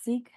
seek?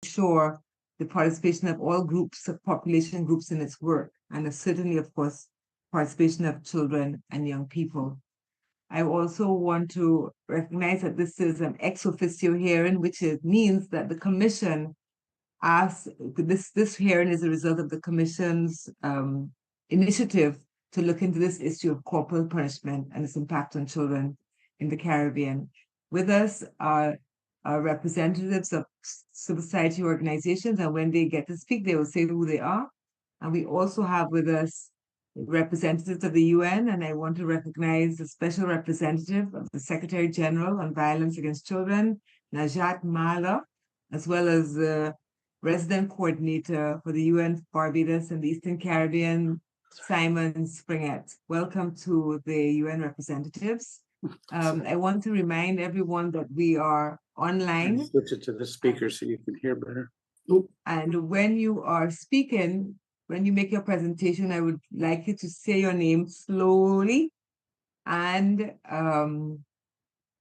Ensure the participation of all groups of population groups in its work, and certainly, of course, participation of children and young people. I also want to recognize that this is an ex officio hearing, which means that the commission asks, this hearing is a result of the commission's initiative to look into this issue of corporal punishment and its impact on children in the Caribbean. With us are representatives of civil society organizations, and when they get to speak, they will say who they are. And we also have with us representatives of the UN, and I want to recognize the special representative of the Secretary General on Violence Against Children, Najat Mala, as well as the resident coordinator for the UN Barbados and the Eastern Caribbean, Simon Springett. Welcome to the UN representatives. I want to remind everyone that we are online. Switch it to the speaker so you can hear better. And when you are speaking, when you make your presentation, I would like you to say your name slowly and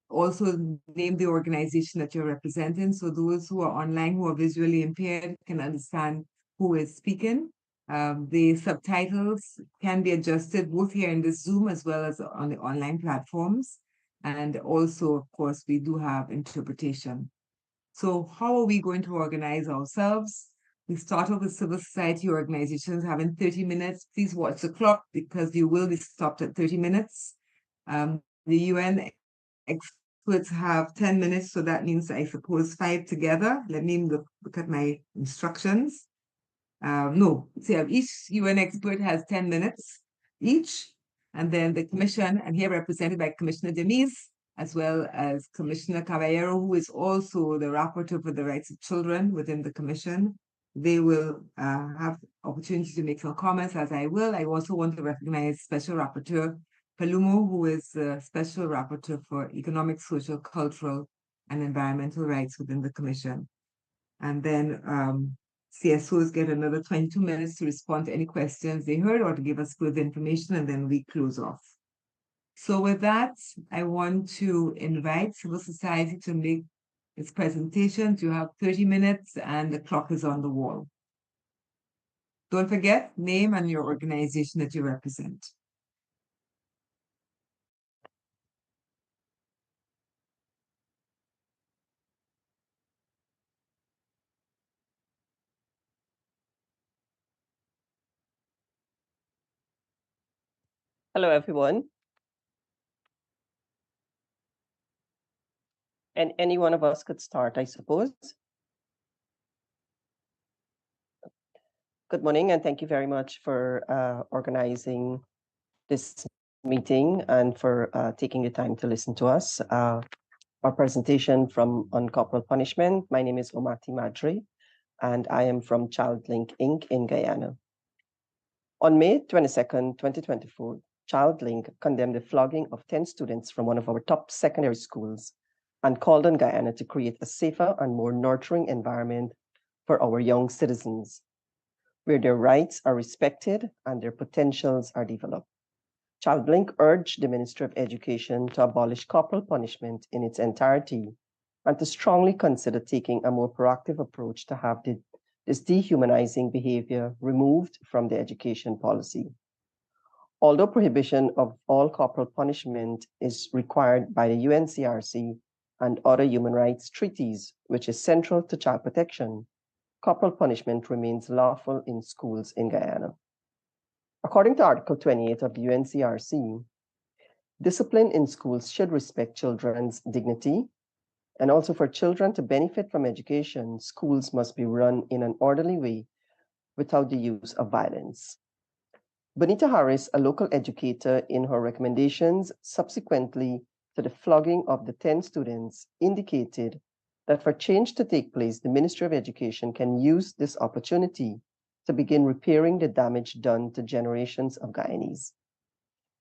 also name the organization that you're representing, so those who are online who are visually impaired can understand who is speaking. The subtitles can be adjusted both here in the Zoom as well as on the online platforms. And also, of course, we do have interpretation. So how are we going to organize ourselves? We start off with civil society organizations having 30 minutes. Please watch the clock because you will be stopped at 30 minutes. The UN experts have 10 minutes, so that means I suppose 5 together. Let me look at my instructions. No, see, each UN expert has 10 minutes each. And then the commission, and here represented by Commissioner Demise, as well as Commissioner Caballero, who is also the rapporteur for the rights of children within the commission. They will have opportunity to make some comments, as I will. I also want to recognize Special Rapporteur Palumo, who is the Special Rapporteur for Economic, Social, Cultural, and Environmental Rights within the commission. And then CSOs get another 22 minutes to respond to any questions they heard or to give us further information, and then we close off. So with that, I want to invite civil society to make its presentation. You have 30 minutes and the clock is on the wall. Don't forget, name and your organization that you represent. Hello, everyone. And any one of us could start, I suppose. Good morning, and thank you very much for organizing this meeting and for taking the time to listen to us. Our presentation on corporal punishment. My name is Omati Madri, and I am from ChildLink Inc. in Guyana. On May 22nd, 2024, ChildLink condemned the flogging of 10 students from one of our top secondary schools and called on Guyana to create a safer and more nurturing environment for our young citizens, where their rights are respected and their potentials are developed. ChildLink urged the Ministry of Education to abolish corporal punishment in its entirety and to strongly consider taking a more proactive approach to have this dehumanizing behavior removed from the education policy. Although prohibition of all corporal punishment is required by the UNCRC and other human rights treaties, which is central to child protection, corporal punishment remains lawful in schools in Guyana. According to Article 28 of the UNCRC, discipline in schools should respect children's dignity, and also for children to benefit from education, schools must be run in an orderly way without the use of violence. Bonita Harris, a local educator, in her recommendations subsequently to the flogging of the 10 students, indicated that for change to take place, the Ministry of Education can use this opportunity to begin repairing the damage done to generations of Guyanese.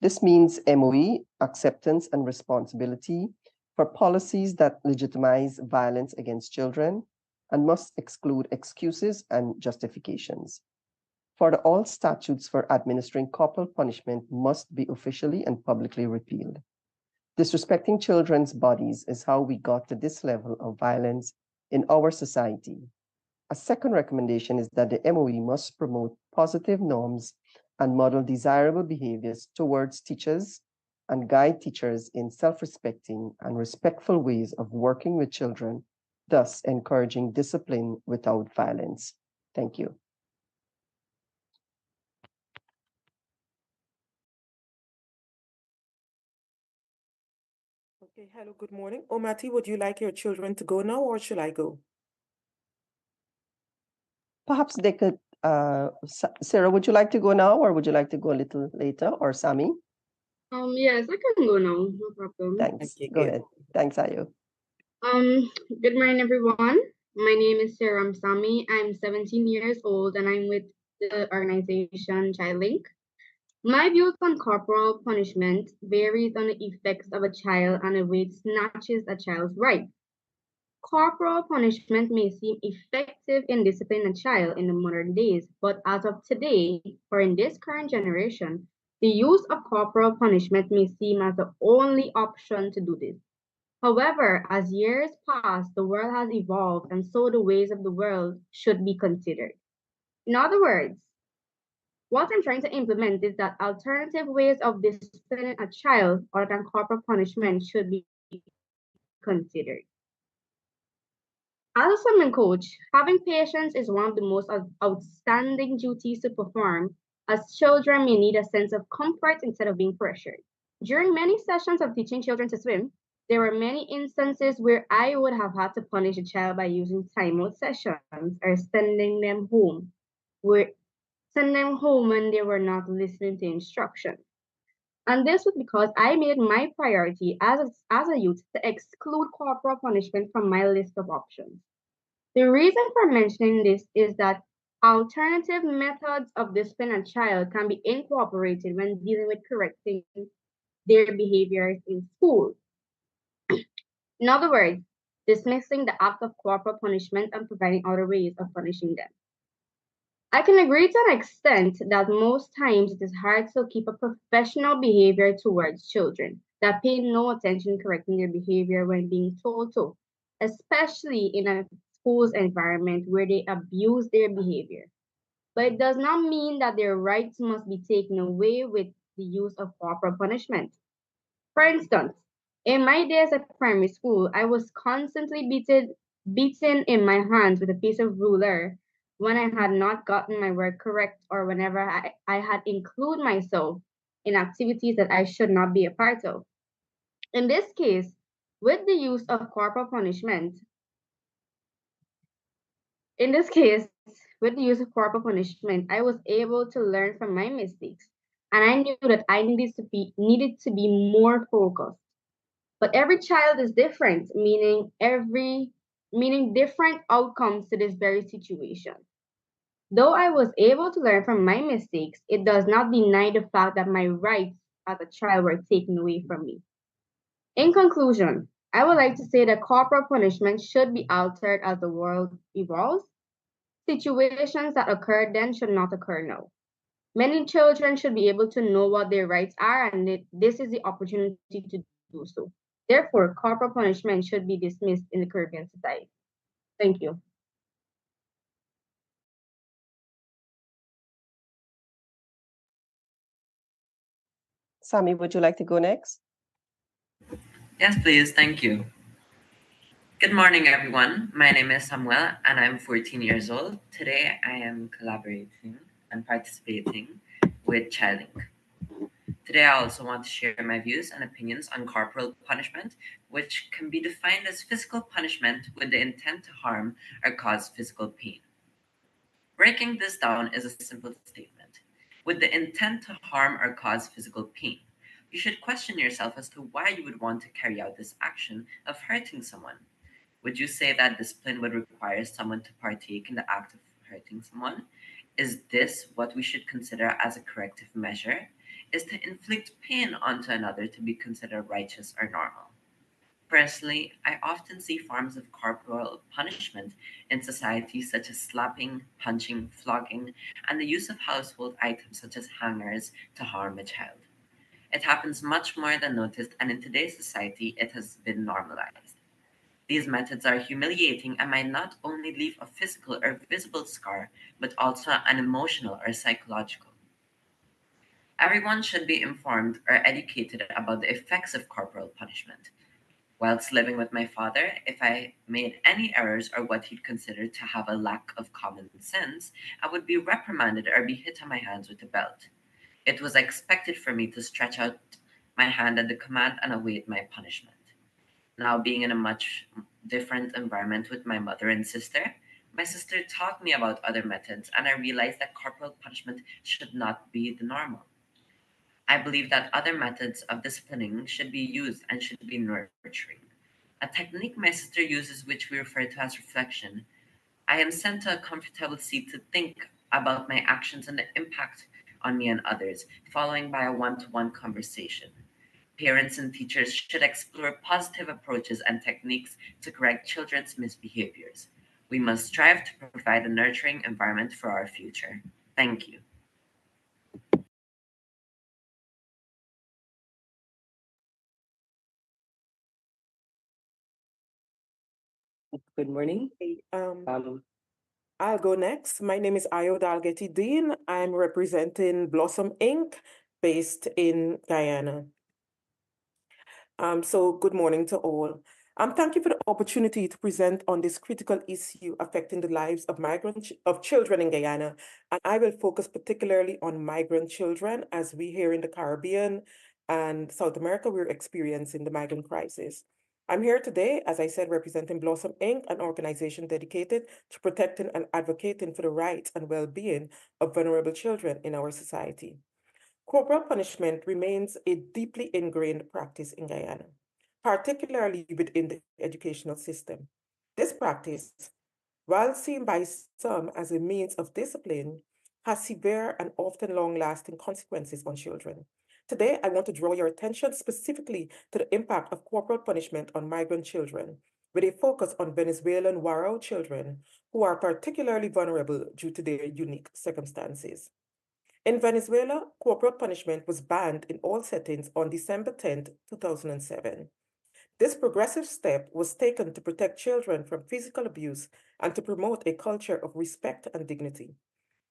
This means MOE, acceptance and responsibility for policies that legitimize violence against children and must exclude excuses and justifications. Further, all statutes for administering corporal punishment must be officially and publicly repealed. Disrespecting children's bodies is how we got to this level of violence in our society. A second recommendation is that the MOE must promote positive norms and model desirable behaviors towards teachers and guide teachers in self-respecting and respectful ways of working with children, thus encouraging discipline without violence. Thank you. Okay, hello, good morning. Omati, would you like your children to go now or should I go? Perhaps they could, Sarah, would you like to go now or would you like to go a little later, or Sami? Yes, I can go now, no problem. Thanks. Okay, Go good. ahead. Thanks, Ayo. Good morning, everyone. My name is Sarah Sami. I'm 17 years old and I'm with the organization ChildLink. My views on corporal punishment varies on the effects of a child and the way it snatches a child's right. Corporal punishment may seem effective in disciplining a child in the modern days, but as of today, or in this current generation, the use of corporal punishment may seem as the only option to do this. However, as years pass, the world has evolved, and so the ways of the world should be considered. In other words, What I'm trying to implement is that alternative ways of disciplining a child other than corporal punishment should be considered. As a swimming coach, having patience is one of the most outstanding duties to perform, as children may need a sense of comfort instead of being pressured. During many sessions of teaching children to swim, there were many instances where I would have had to punish a child by using timeout sessions or sending them home when they were not listening to instruction. And this was because I made my priority as a youth to exclude corporal punishment from my list of options. The reason for mentioning this is that alternative methods of discipline a child can be incorporated when dealing with correcting their behaviors in school. In other words, dismissing the act of corporal punishment and providing other ways of punishing them. I can agree to an extent that most times it is hard to keep a professional behavior towards children that pay no attention correcting their behavior when being told to, especially in a school's environment where they abuse their behavior. But it does not mean that their rights must be taken away with the use of corporal punishment. For instance, in my days at primary school, I was constantly beaten in my hands with a piece of ruler when I had not gotten my work correct or whenever I had included myself in activities that I should not be a part of. In this case, with the use of corporal punishment, in this case, with the use of corporal punishment, I was able to learn from my mistakes, and I knew that I needed to be more focused. But every child is different, meaning different outcomes to this very situation. Though I was able to learn from my mistakes, it does not deny the fact that my rights as a child were taken away from me. In conclusion, I would like to say that corporal punishment should be altered as the world evolves. Situations that occur then should not occur now. Many children should be able to know what their rights are, and this is the opportunity to do so. Therefore, corporal punishment should be dismissed in the Caribbean society. Thank you. Sammy, would you like to go next? Yes, please. Thank you. Good morning, everyone. My name is Samuel, and I'm 14 years old. Today, I am collaborating and participating with Childlink. Today, I also want to share my views and opinions on corporal punishment, which can be defined as physical punishment with the intent to harm or cause physical pain. Breaking this down is a simple statement. With the intent to harm or cause physical pain, you should question yourself as to why you would want to carry out this action of hurting someone. Would you say that discipline would require someone to partake in the act of hurting someone? Is this what we should consider as a corrective measure? Is to inflict pain onto another to be considered righteous or normal? Personally, I often see forms of corporal punishment in society such as slapping, punching, flogging, and the use of household items such as hangers to harm a child. It happens much more than noticed, and in today's society, it has been normalized. These methods are humiliating and might not only leave a physical or visible scar, but also an emotional or psychological. Everyone should be informed or educated about the effects of corporal punishment. Whilst living with my father, if I made any errors or what he'd consider to have a lack of common sense, I would be reprimanded or be hit on my hands with a belt. It was expected for me to stretch out my hand at the command and await my punishment. Now, being in a much different environment with my mother and sister, my sister taught me about other methods, and I realized that corporal punishment should not be the normal. I believe that other methods of disciplining should be used and should be nurturing. A technique my sister uses, which we refer to as reflection. I am sent to a comfortable seat to think about my actions and the impact on me and others, following by a one to one conversation. Parents and teachers should explore positive approaches and techniques to correct children's misbehaviors. We must strive to provide a nurturing environment for our future. Thank you. Good morning. Okay, Um, I'll go next. My name is Ayo Dalgety Dean. I'm representing Blossom Inc., based in Guyana. So good morning to all. Thank you for the opportunity to present on this critical issue affecting the lives of children in Guyana. And I will focus particularly on migrant children, as we here in the Caribbean and South America, we're experiencing the migrant crisis. I'm here today, as I said, representing Blossom Inc., an organization dedicated to protecting and advocating for the rights and well-being of vulnerable children in our society. Corporal punishment remains a deeply ingrained practice in Guyana, particularly within the educational system. This practice, while seen by some as a means of discipline, has severe and often long-lasting consequences on children. Today, I want to draw your attention specifically to the impact of corporal punishment on migrant children, with a focus on Venezuelan Warao children who are particularly vulnerable due to their unique circumstances. In Venezuela, corporal punishment was banned in all settings on December 10, 2007. This progressive step was taken to protect children from physical abuse and to promote a culture of respect and dignity.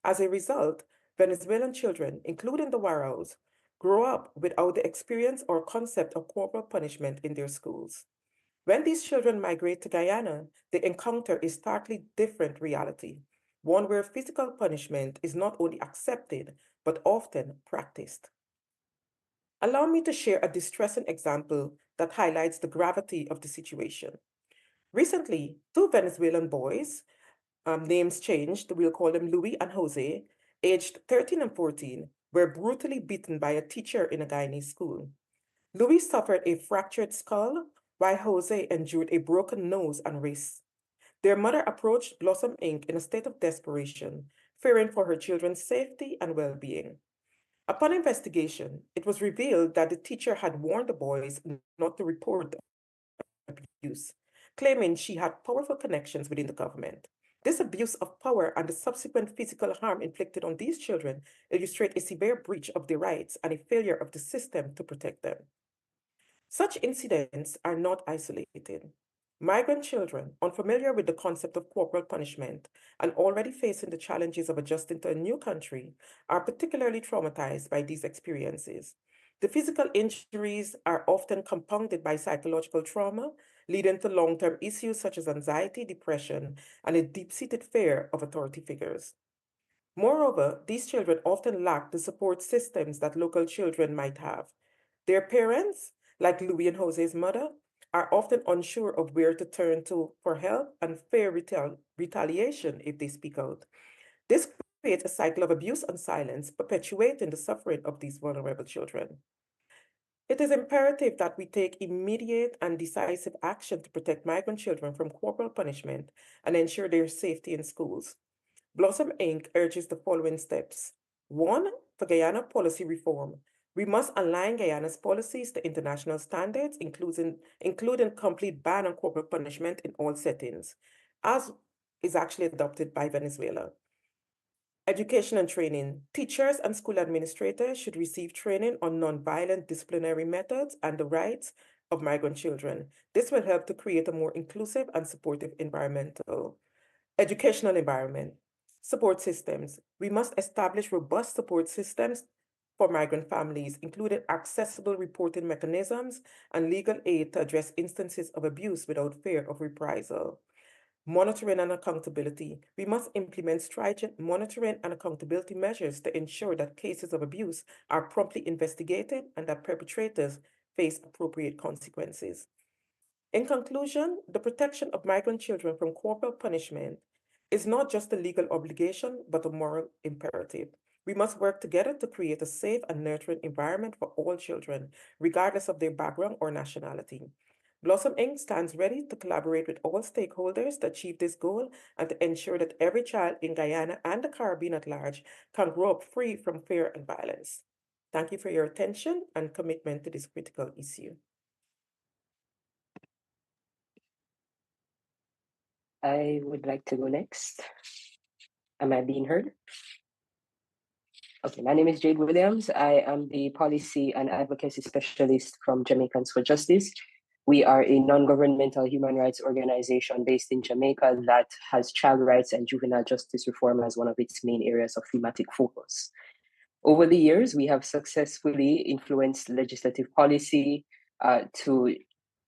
As a result, Venezuelan children, including the Waraos, grow up without the experience or concept of corporal punishment in their schools. When these children migrate to Guyana, they encounter a starkly different reality, one where physical punishment is not only accepted, but often practiced. Allow me to share a distressing example that highlights the gravity of the situation. Recently, two Venezuelan boys, names changed, we'll call them Louis and Jose, aged 13 and 14, were brutally beaten by a teacher in a Guyanese school. Louis suffered a fractured skull, while Jose endured a broken nose and wrist. Their mother approached Blossom Inc. in a state of desperation, fearing for her children's safety and well-being. Upon investigation, it was revealed that the teacher had warned the boys not to report abuse, claiming she had powerful connections within the government. This abuse of power and the subsequent physical harm inflicted on these children illustrate a severe breach of their rights and a failure of the system to protect them. Such incidents are not isolated. Migrant children, unfamiliar with the concept of corporal punishment and already facing the challenges of adjusting to a new country, are particularly traumatized by these experiences. The physical injuries are often compounded by psychological trauma, leading to long-term issues such as anxiety, depression, and a deep-seated fear of authority figures. Moreover, these children often lack the support systems that local children might have. Their parents, like Louis and Jose's mother, are often unsure of where to turn to for help and fear retaliation if they speak out. This creates a cycle of abuse and silence, perpetuating the suffering of these vulnerable children. It is imperative that we take immediate and decisive action to protect migrant children from corporal punishment and ensure their safety in schools. Blossom Inc. urges the following steps. 1. For Guyana policy reform. We must align Guyana's policies to international standards, including complete ban on corporal punishment in all settings, as is actually adopted by Venezuela. Education and training. Teachers and school administrators should receive training on nonviolent disciplinary methods and the rights of migrant children. This will help to create a more inclusive and supportive educational environment. Support systems. We must establish robust support systems for migrant families, including accessible reporting mechanisms and legal aid to address instances of abuse without fear of reprisal. Monitoring and accountability. We must implement stringent monitoring and accountability measures to ensure that cases of abuse are promptly investigated and that perpetrators face appropriate consequences. In conclusion, the protection of migrant children from corporal punishment is not just a legal obligation, but a moral imperative. We must work together to create a safe and nurturing environment for all children, regardless of their background or nationality. Blossom Inc. stands ready to collaborate with all stakeholders to achieve this goal and to ensure that every child in Guyana and the Caribbean at large can grow up free from fear and violence. Thank you for your attention and commitment to this critical issue. I would like to go next. Am I being heard? Okay, my name is Jade Williams. I am the Policy and Advocacy Specialist from Jamaicans for Justice. We are a non-governmental human rights organization based in Jamaica that has child rights and juvenile justice reform as one of its main areas of thematic focus. Over the years, we have successfully influenced legislative policy to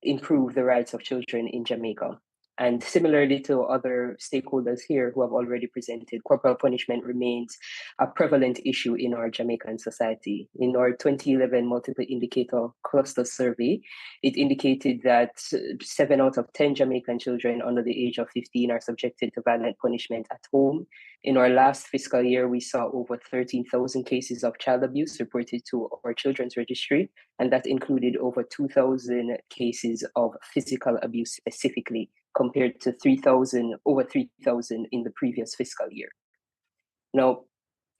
improve the rights of children in Jamaica. And similarly to other stakeholders here who have already presented, corporal punishment remains a prevalent issue in our Jamaican society. In our 2011 multiple indicator cluster survey, it indicated that 7 out of 10 Jamaican children under the age of 15 are subjected to violent punishment at home. In our last fiscal year, we saw over 13,000 cases of child abuse reported to our children's registry, and that included over 2,000 cases of physical abuse specifically, compared to over 3,000 in the previous fiscal year. Now,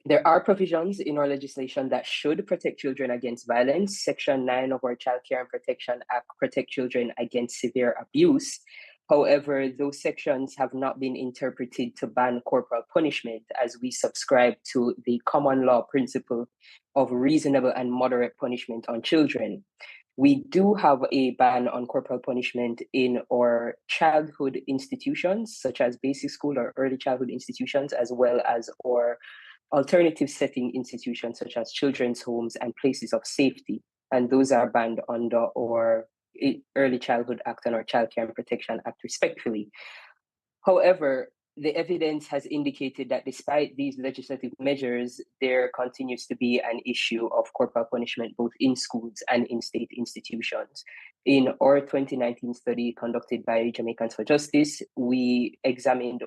there are provisions in our legislation that should protect children against violence. Section 9 of our Child Care and Protection Act protect children against severe abuse. However, those sections have not been interpreted to ban corporal punishment, as we subscribe to the common law principle of reasonable and moderate punishment on children. We do have a ban on corporal punishment in our childhood institutions, such as basic school or early childhood institutions, as well as our alternative setting institutions, such as children's homes and places of safety. And those are banned under our Early Childhood Act and our Child Care and Protection Act, respectively. However, the evidence has indicated that despite these legislative measures, there continues to be an issue of corporal punishment both in schools and in state institutions. In our 2019 study conducted by Jamaicans for Justice, we examined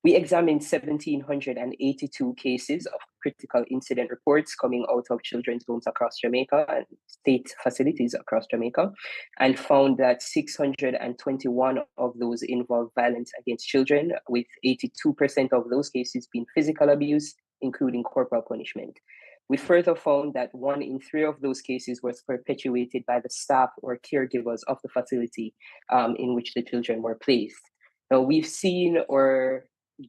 1,782 cases of critical incident reports coming out of children's homes across Jamaica and state facilities across Jamaica, and found that 621 of those involved violence against children, with 82% of those cases being physical abuse, including corporal punishment. We further found that 1 in 3 of those cases was perpetuated by the staff or caregivers of the facility in which the children were placed. Now, we've seen our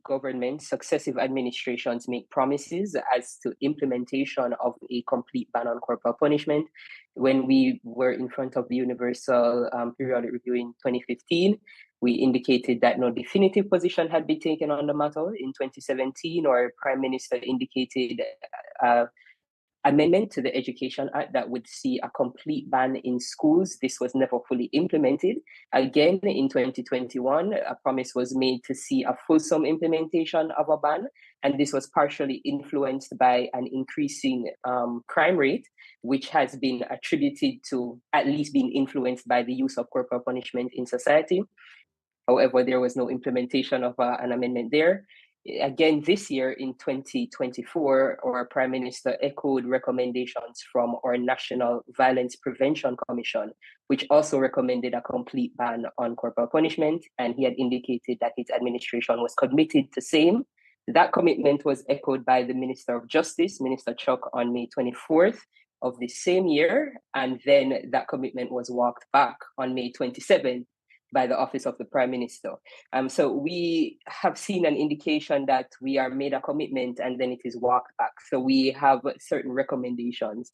government, successive administrations make promises as to implementation of a complete ban on corporal punishment. When we were in front of the Universal Periodic Review in 2015, we indicated that no definitive position had been taken on the matter. In 2017, our Prime Minister indicated amendment to the Education Act that would see a complete ban in schools. This was never fully implemented. Again, in 2021, a promise was made to see a fulsome implementation of a ban, and this was partially influenced by an increasing crime rate, which has been attributed to at least being influenced by the use of corporal punishment in society. However, there was no implementation of an amendment there. Again, this year in 2024, our Prime Minister echoed recommendations from our National Violence Prevention Commission, which also recommended a complete ban on corporal punishment. And he had indicated that his administration was committed to same. That commitment was echoed by the Minister of Justice, Minister Chuck, on May 24th of the same year. And then that commitment was walked back on May 27th by the Office of the Prime Minister. So we have seen an indication that we are made a commitment and then it is walked back. So we have certain recommendations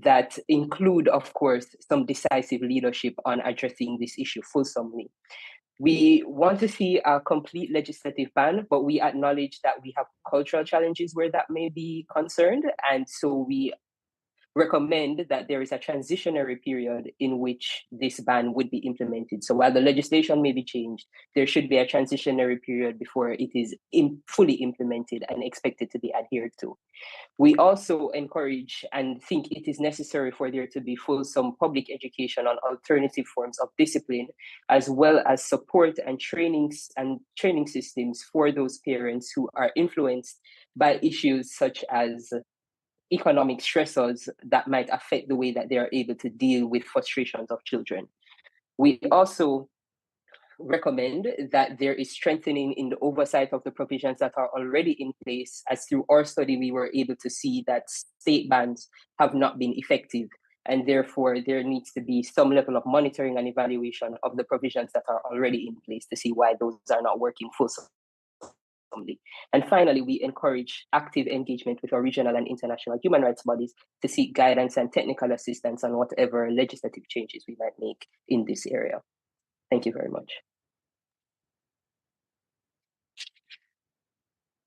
that include, of course, some decisive leadership on addressing this issue fulsomely. We want to see a complete legislative ban, but we acknowledge that we have cultural challenges where that may be concerned. And so we recommend that there is a transitionary period in which this ban would be implemented. So while the legislation may be changed, there should be a transitionary period before it is fully implemented and expected to be adhered to. We also encourage and think it is necessary for there to be fulsome public education on alternative forms of discipline, as well as support and training systems for those parents who are influenced by issues such as economic stressors that might affect the way that they are able to deal with frustrations of children. We also recommend that there is strengthening in the oversight of the provisions that are already in place, as through our study we were able to see that state bans have not been effective, and therefore there needs to be some level of monitoring and evaluation of the provisions that are already in place to see why those are not working fully. Assembly. And finally, we encourage active engagement with our regional and international human rights bodies to seek guidance and technical assistance on whatever legislative changes we might make in this area. Thank you very much.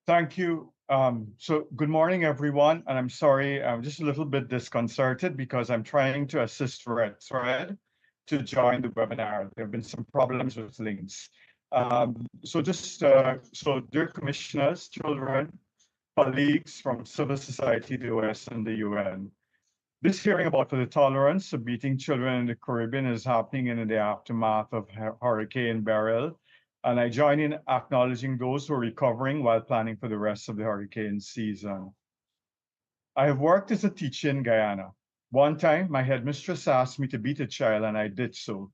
Thank you. So good morning, everyone. And I'm sorry, I'm just a little bit disconcerted because I'm trying to assist Red Thread to join the webinar. There have been some problems with links. So dear commissioners, children, colleagues from civil society, the OS and the UN, this hearing about the tolerance of beating children in the Caribbean is happening in the aftermath of Hurricane Beryl. And I join in acknowledging those who are recovering while planning for the rest of the hurricane season. I have worked as a teacher in Guyana. One time, my headmistress asked me to beat a child, and I did so.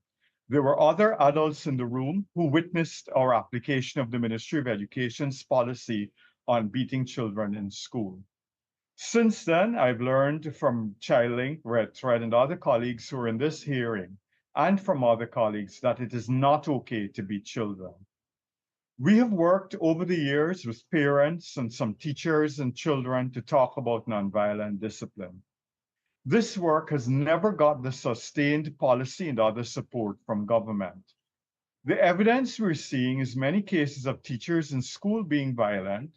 There were other adults in the room who witnessed our application of the Ministry of Education's policy on beating children in school. Since then, I've learned from ChildLink, Red Thread, and other colleagues who are in this hearing, and from other colleagues, that it is not okay to beat children. We have worked over the years with parents and some teachers and children to talk about nonviolent discipline. This work has never got the sustained policy and other support from government. The evidence we're seeing is many cases of teachers in school being violent.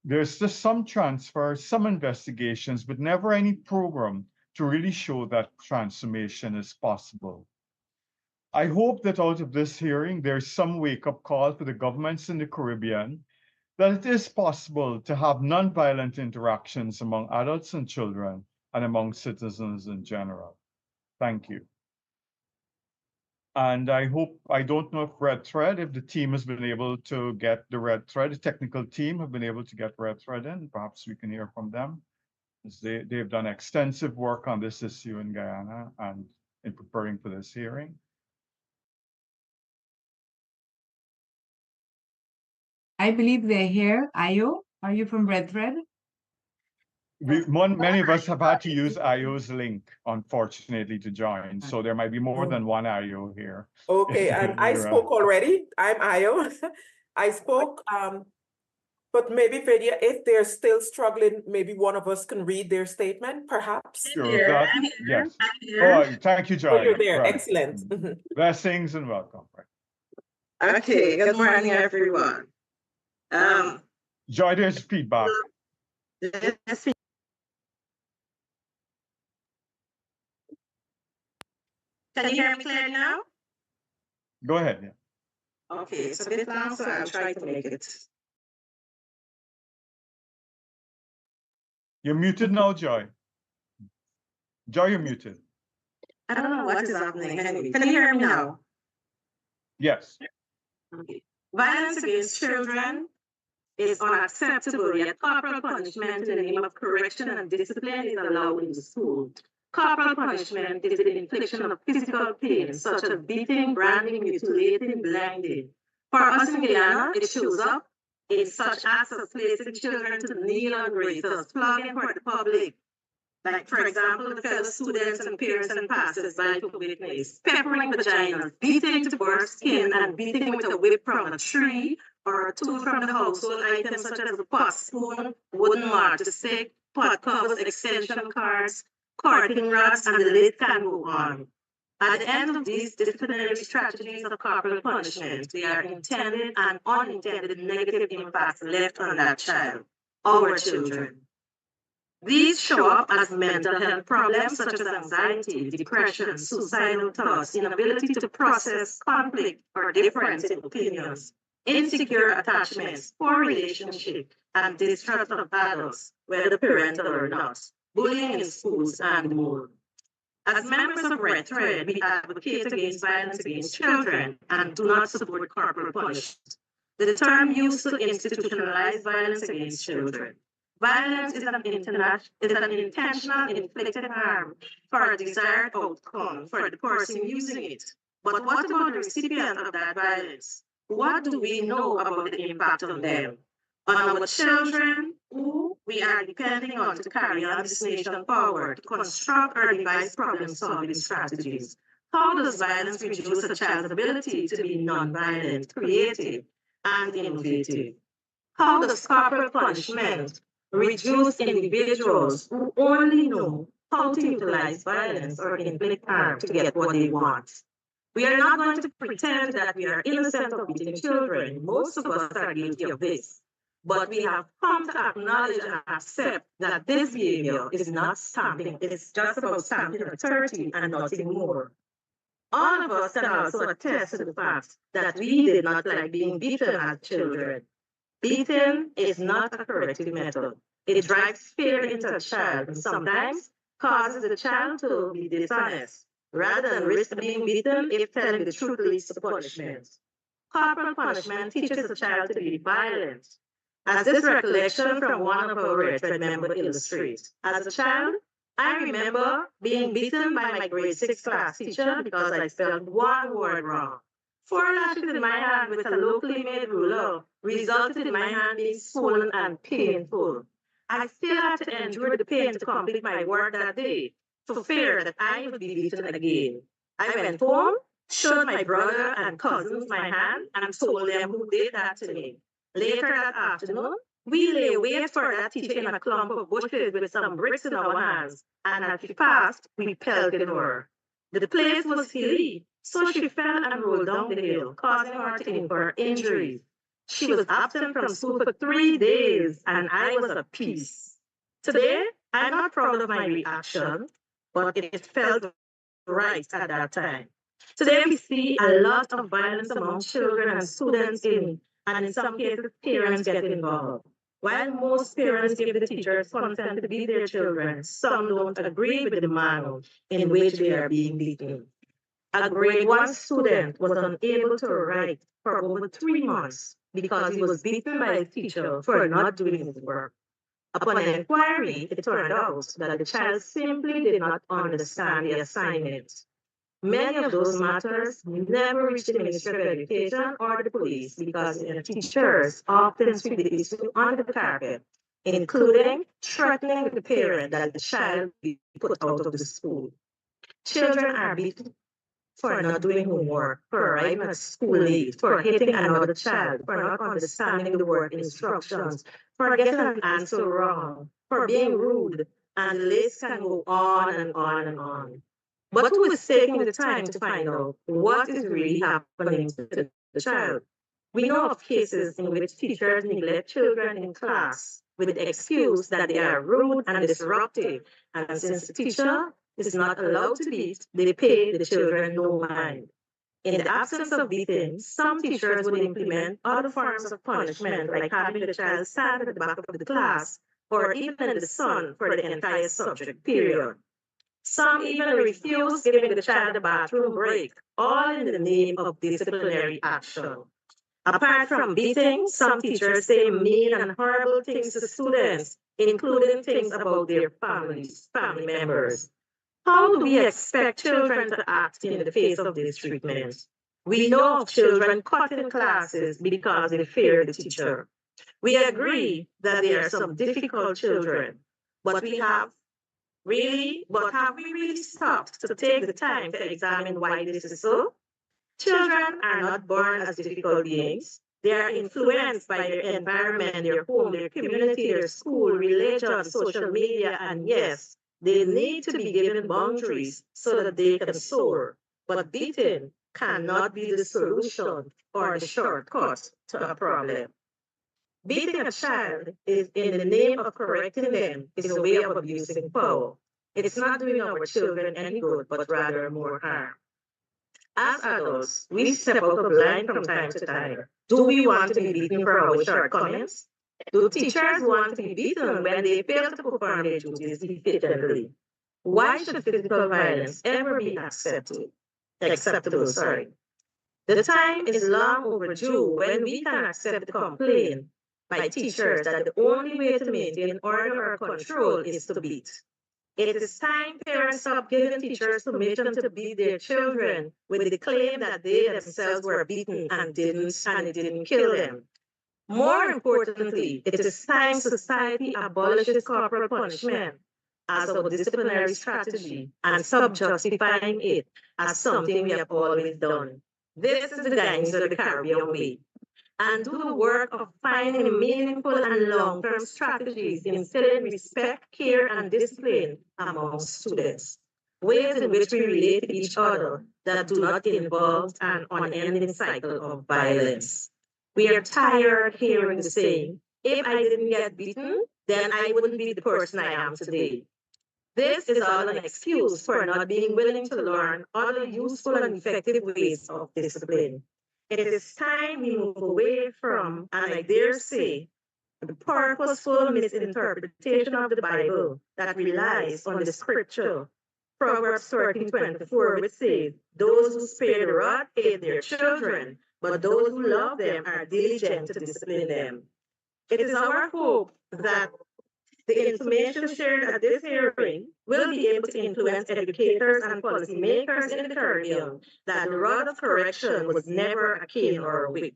There's just some transfers, some investigations, but never any program to really show that transformation is possible. I hope that out of this hearing, there's some wake-up call for the governments in the Caribbean that it is possible to have nonviolent interactions among adults and children and among citizens in general. Thank you. And I don't know if Red Thread, if the team has been able to get the Red Thread, the technical team have been able to get Red Thread in. Perhaps we can hear from them, as they've done extensive work on this issue in Guyana and in preparing for this hearing. I believe they're here. Ayo, are you from Red Thread? Many of us have had to use IO's link, unfortunately, to join. So there might be more than one IO here. Okay, and I spoke already. I'm Ayo. I spoke, but maybe Fedia, if they're still struggling, maybe one of us can read their statement, perhaps. Sure, yes. Oh, thank you, Joy. Oh, you're there. Right. Excellent. Blessings and welcome. Okay, good morning, everyone. Joy, there's feedback. Can you hear me clearly now? Go ahead. Yeah. Okay, it's a bit long, so I'll try to make it. You're muted now, Joy. Joy, you're muted. I don't know what is happening. Anyway, can you hear me now? Yes. Okay. Violence against children is unacceptable, yet corporal punishment in the name of correction and discipline is allowed in the school. Corporal punishment is the infliction of physical pain, such as beating, branding, mutilating, blinding. For us in Guyana, it shows up in such acts as placing children to kneel on razors, flogging for the public, like, for example, the fellow students and parents and passers-by to witness, peppering vaginas, beating to burst skin, and beating with a whip from a tree or a tool from the household items such as a pot spoon, wooden mortar stick, pot covers, extension cords, corking rods, and the list can go on. At the end of these disciplinary strategies of corporal punishment, there are intended and unintended negative impacts left on that child, our children. These show up as mental health problems such as anxiety, depression, suicidal thoughts, inability to process conflict or difference in opinions, insecure attachments, poor relationship, and distrust of adults, whether parental or not, bullying in schools, and more. As members of Red Thread, we advocate against violence against children and do not support corporal punishment. The term used to institutionalize violence against children. Violence is an intentional inflicted harm for a desired outcome for the person using it. But what about the recipient of that violence? What do we know about the impact on them? On our children, who we are depending on to carry on this nation forward, to construct or devise problem-solving strategies. How does violence reduce a child's ability to be non-violent, creative, and innovative? How does corporal punishment reduce individuals who only know how to utilize violence or inflict harm to get what they want? We are not going to pretend that we are innocent of beating children. Most of us are guilty of this. But we have come to acknowledge and accept that this behavior is not stamping, it's just about stamping authority and nothing more. All of us can also attest to the fact that we did not like being beaten as children. Beating is not a corrective method. It drives fear into a child and sometimes causes the child to be dishonest, rather than risk being beaten if telling the truth leads to punishment. Corporal punishment teaches a child to be violent. As this recollection from one of our retreat members illustrates, as a child, I remember being beaten by my grade 6 class teacher because I spelled one word wrong. 4 lashes in my hand with a locally made ruler resulted in my hand being swollen and painful. I still had to endure the pain to complete my work that day, for fear that I would be beaten again. I went home, showed my brother and cousins my hand, and told them who did that to me. Later that afternoon, we lay wait for that teacher in a clump of bushes with some bricks in our hands, and as she passed, we pelted her. The place was hilly, so she fell and rolled down the hill, causing her to incur injuries. She was absent from school for 3 days, and I was at peace. Today, I'm not proud of my reaction, but it felt right at that time. Today, we see a lot of violence among children and students and in some cases, parents get involved. While most parents give the teachers consent to beat their children, some don't agree with the manner in which they are being beaten. A grade 1 student was unable to write for over 3 months because he was beaten by his teacher for not doing his work. Upon inquiry, it turned out that the child simply did not understand the assignment. Many of those matters never reached the Ministry of Education or the police because the teachers often sweep the issue under the carpet, including threatening the parent that the child be put out of the school. Children are beaten for not doing homework, for arriving at school late, for hitting another child, for not understanding the work instructions, for getting an answer wrong, for being rude, and the list can go on and on and on. But who is taking the time to find out what is really happening to the child? We know of cases in which teachers neglect children in class with the excuse that they are rude and disruptive, and since the teacher is not allowed to beat, they pay the children no mind. In the absence of beating, some teachers would implement other forms of punishment, like having the child stand at the back of the class or even in the sun for the entire subject period. Some even refuse giving the child a bathroom break, all in the name of disciplinary action. Apart from beating, some teachers say mean and horrible things to students, including things about their family members. How do we expect children to act in the face of this treatment? We know of children cutting classes because they fear the teacher. We agree that there are some difficult children, but have we really stopped to take the time to examine why this is so? Children are not born as difficult beings. They are influenced by their environment, their home, their community, their school, religion, social media, and yes, they need to be given boundaries so that they can soar. But beating cannot be the solution or the shortcut to a problem. Beating a child is in the name of correcting them is a way of abusing power. It's not doing our children any good, but rather more harm. As adults, we step out of line from time to time. Do we want to be beaten for our shortcomings? Do teachers want to be beaten when they fail to perform their duties efficiently? Why should physical violence ever be acceptable? The time is long overdue when we can accept the complaint by teachers that the only way to maintain order or control is to beat. It is time parents stop giving teachers permission to beat their children with the claim that they themselves were beaten and it didn't kill them. More importantly, it is time society abolishes corporal punishment as our disciplinary strategy and stop justifying it as something we have always done. This is the Gangs of the Caribbean way. and do the work of finding meaningful and long-term strategies instilling respect, care, and discipline among students. Ways in which we relate to each other that do not involve an unending cycle of violence. We are tired hearing the saying, if I didn't get beaten, then I wouldn't be the person I am today. This is all an excuse for not being willing to learn other useful and effective ways of discipline. It is time we move away from, and I dare say, the purposeful misinterpretation of the Bible that relies on the scripture. Proverbs 13:24, which says, those who spare the rod hate their children, but those who love them are diligent to discipline them. It is our hope that the information shared at this hearing will be able to influence educators and policymakers in the Caribbean that the rod of correction was never a cane or a whip.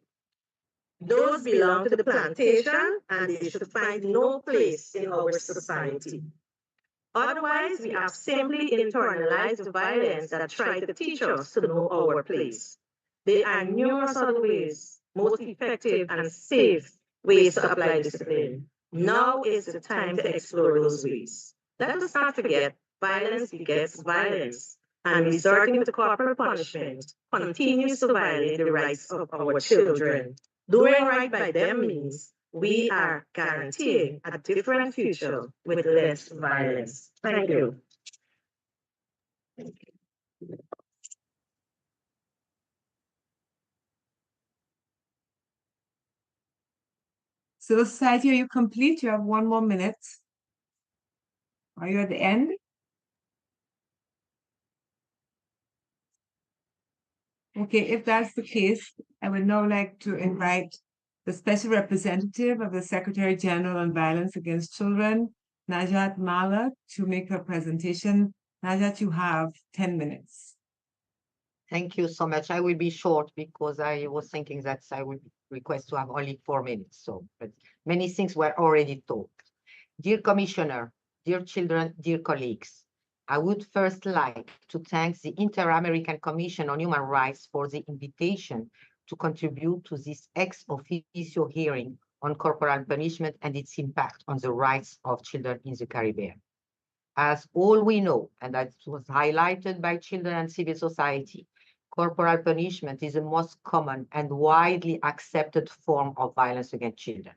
Those belong to the plantation and they should find no place in our society. Otherwise, we have simply internalized the violence that try to teach us to know our place. There are numerous other ways, most effective and safe ways to apply discipline. Now is the time to explore those ways. Let us not forget, violence begets violence, and resorting to corporal punishment continues to violate the rights of our children. Doing right by them means we are guaranteeing a different future with less violence. Thank you. Civil society, are you complete? You have 1 more minute. Are you at the end? Okay, if that's the case, I would now like to invite the Special Representative of the Secretary General on Violence Against Children, Najat Mala, to make her presentation. Najat, you have 10 minutes. Thank you so much. I will be short because I was thinking that I would request to have only 4 minutes. So, but many things were already told. Dear Commissioner, dear children, dear colleagues, I would first like to thank the Inter-American Commission on Human Rights for the invitation to contribute to this ex officio hearing on corporal punishment and its impact on the rights of children in the Caribbean. As all we know, and that was highlighted by children and civil society, corporal punishment is the most common and widely accepted form of violence against children.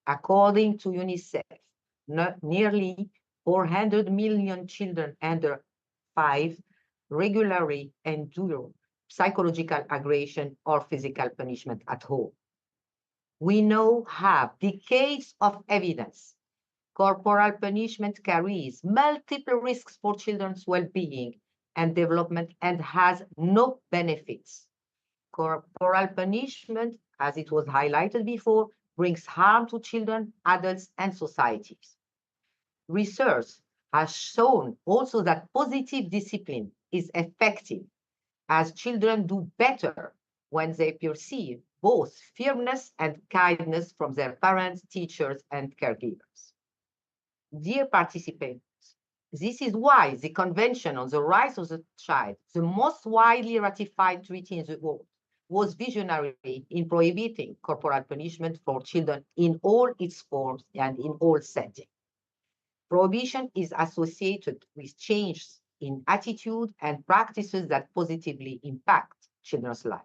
According to UNICEF, nearly 400 million children under 5 regularly endure psychological aggression or physical punishment at home. We now have decades of evidence. Corporal punishment carries multiple risks for children's well-being and development and has no benefits. Corporal punishment, as it was highlighted before, brings harm to children, adults, and societies. Research has shown also that positive discipline is effective as children do better when they perceive both firmness and kindness from their parents, teachers, and caregivers. Dear participants, this is why the Convention on the Rights of the Child, the most widely ratified treaty in the world, was visionary in prohibiting corporal punishment for children in all its forms and in all settings. Prohibition is associated with changes in attitude and practices that positively impact children's lives.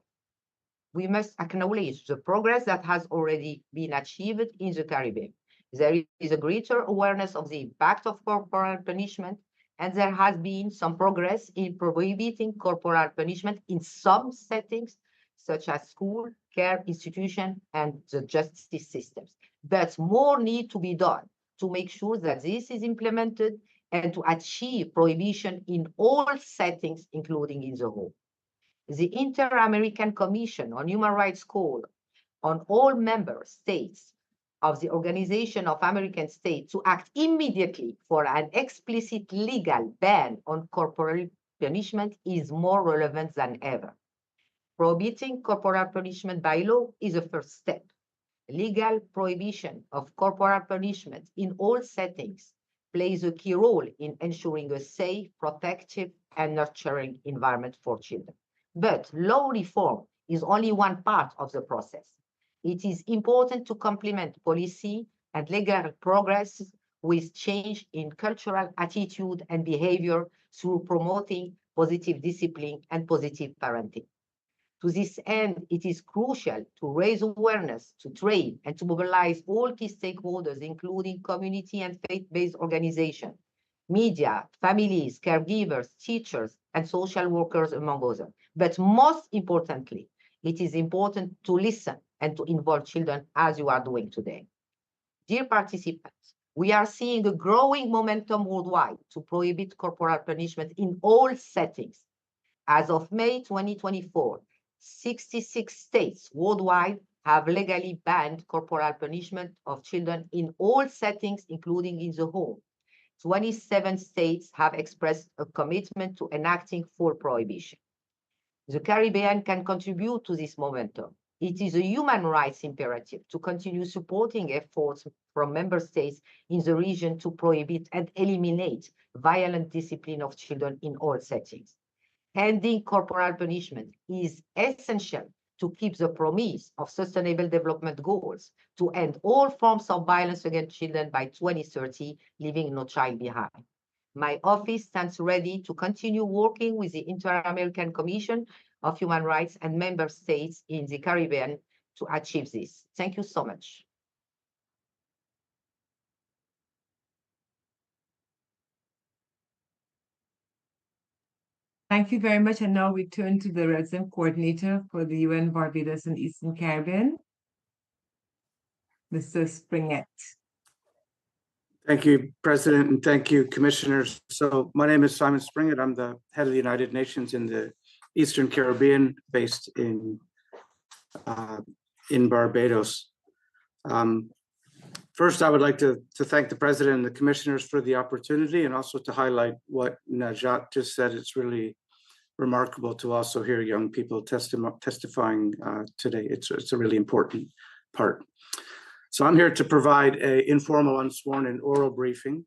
We must acknowledge the progress that has already been achieved in the Caribbean. There is a greater awareness of the impact of corporal punishment, and there has been some progress in prohibiting corporal punishment in some settings, such as school, care institutions, and the justice systems. But more needs to be done to make sure that this is implemented and to achieve prohibition in all settings, including in the home. The Inter-American Commission on Human Rights call on all member states of the Organization of American States to act immediately for an explicit legal ban on corporal punishment is more relevant than ever. Prohibiting corporal punishment by law is a first step. Legal prohibition of corporal punishment in all settings plays a key role in ensuring a safe, protective, and nurturing environment for children. But law reform is only one part of the process. It is important to complement policy and legal progress with change in cultural attitude and behavior through promoting positive discipline and positive parenting. To this end, it is crucial to raise awareness, to train, and to mobilize all key stakeholders, including community and faith-based organizations, media, families, caregivers, teachers, and social workers, among others. But most importantly, it is important to listen and to involve children as you are doing today. Dear participants, we are seeing a growing momentum worldwide to prohibit corporal punishment in all settings. As of May 2024, 66 states worldwide have legally banned corporal punishment of children in all settings, including in the home. 27 states have expressed a commitment to enacting full prohibition. The Caribbean can contribute to this momentum. It is a human rights imperative to continue supporting efforts from member states in the region to prohibit and eliminate violent discipline of children in all settings. Ending corporal punishment is essential to keep the promise of Sustainable Development Goals to end all forms of violence against children by 2030, leaving no child behind. My office stands ready to continue working with the Inter-American Commission of Human Rights and member states in the Caribbean to achieve this. Thank you so much. Thank you very much. And now we turn to the resident coordinator for the UN Barbados and Eastern Caribbean, Mr. Springett. Thank you, President, and thank you, Commissioners. So my name is Simon Springett. I'm the head of the United Nations in the Eastern Caribbean, based in Barbados. First, I would like to thank the President and the Commissioners for the opportunity, and also to highlight what Najat just said. It's really remarkable to also hear young people testifying today. It's a really important part. So I'm here to provide an informal, unsworn, and oral briefing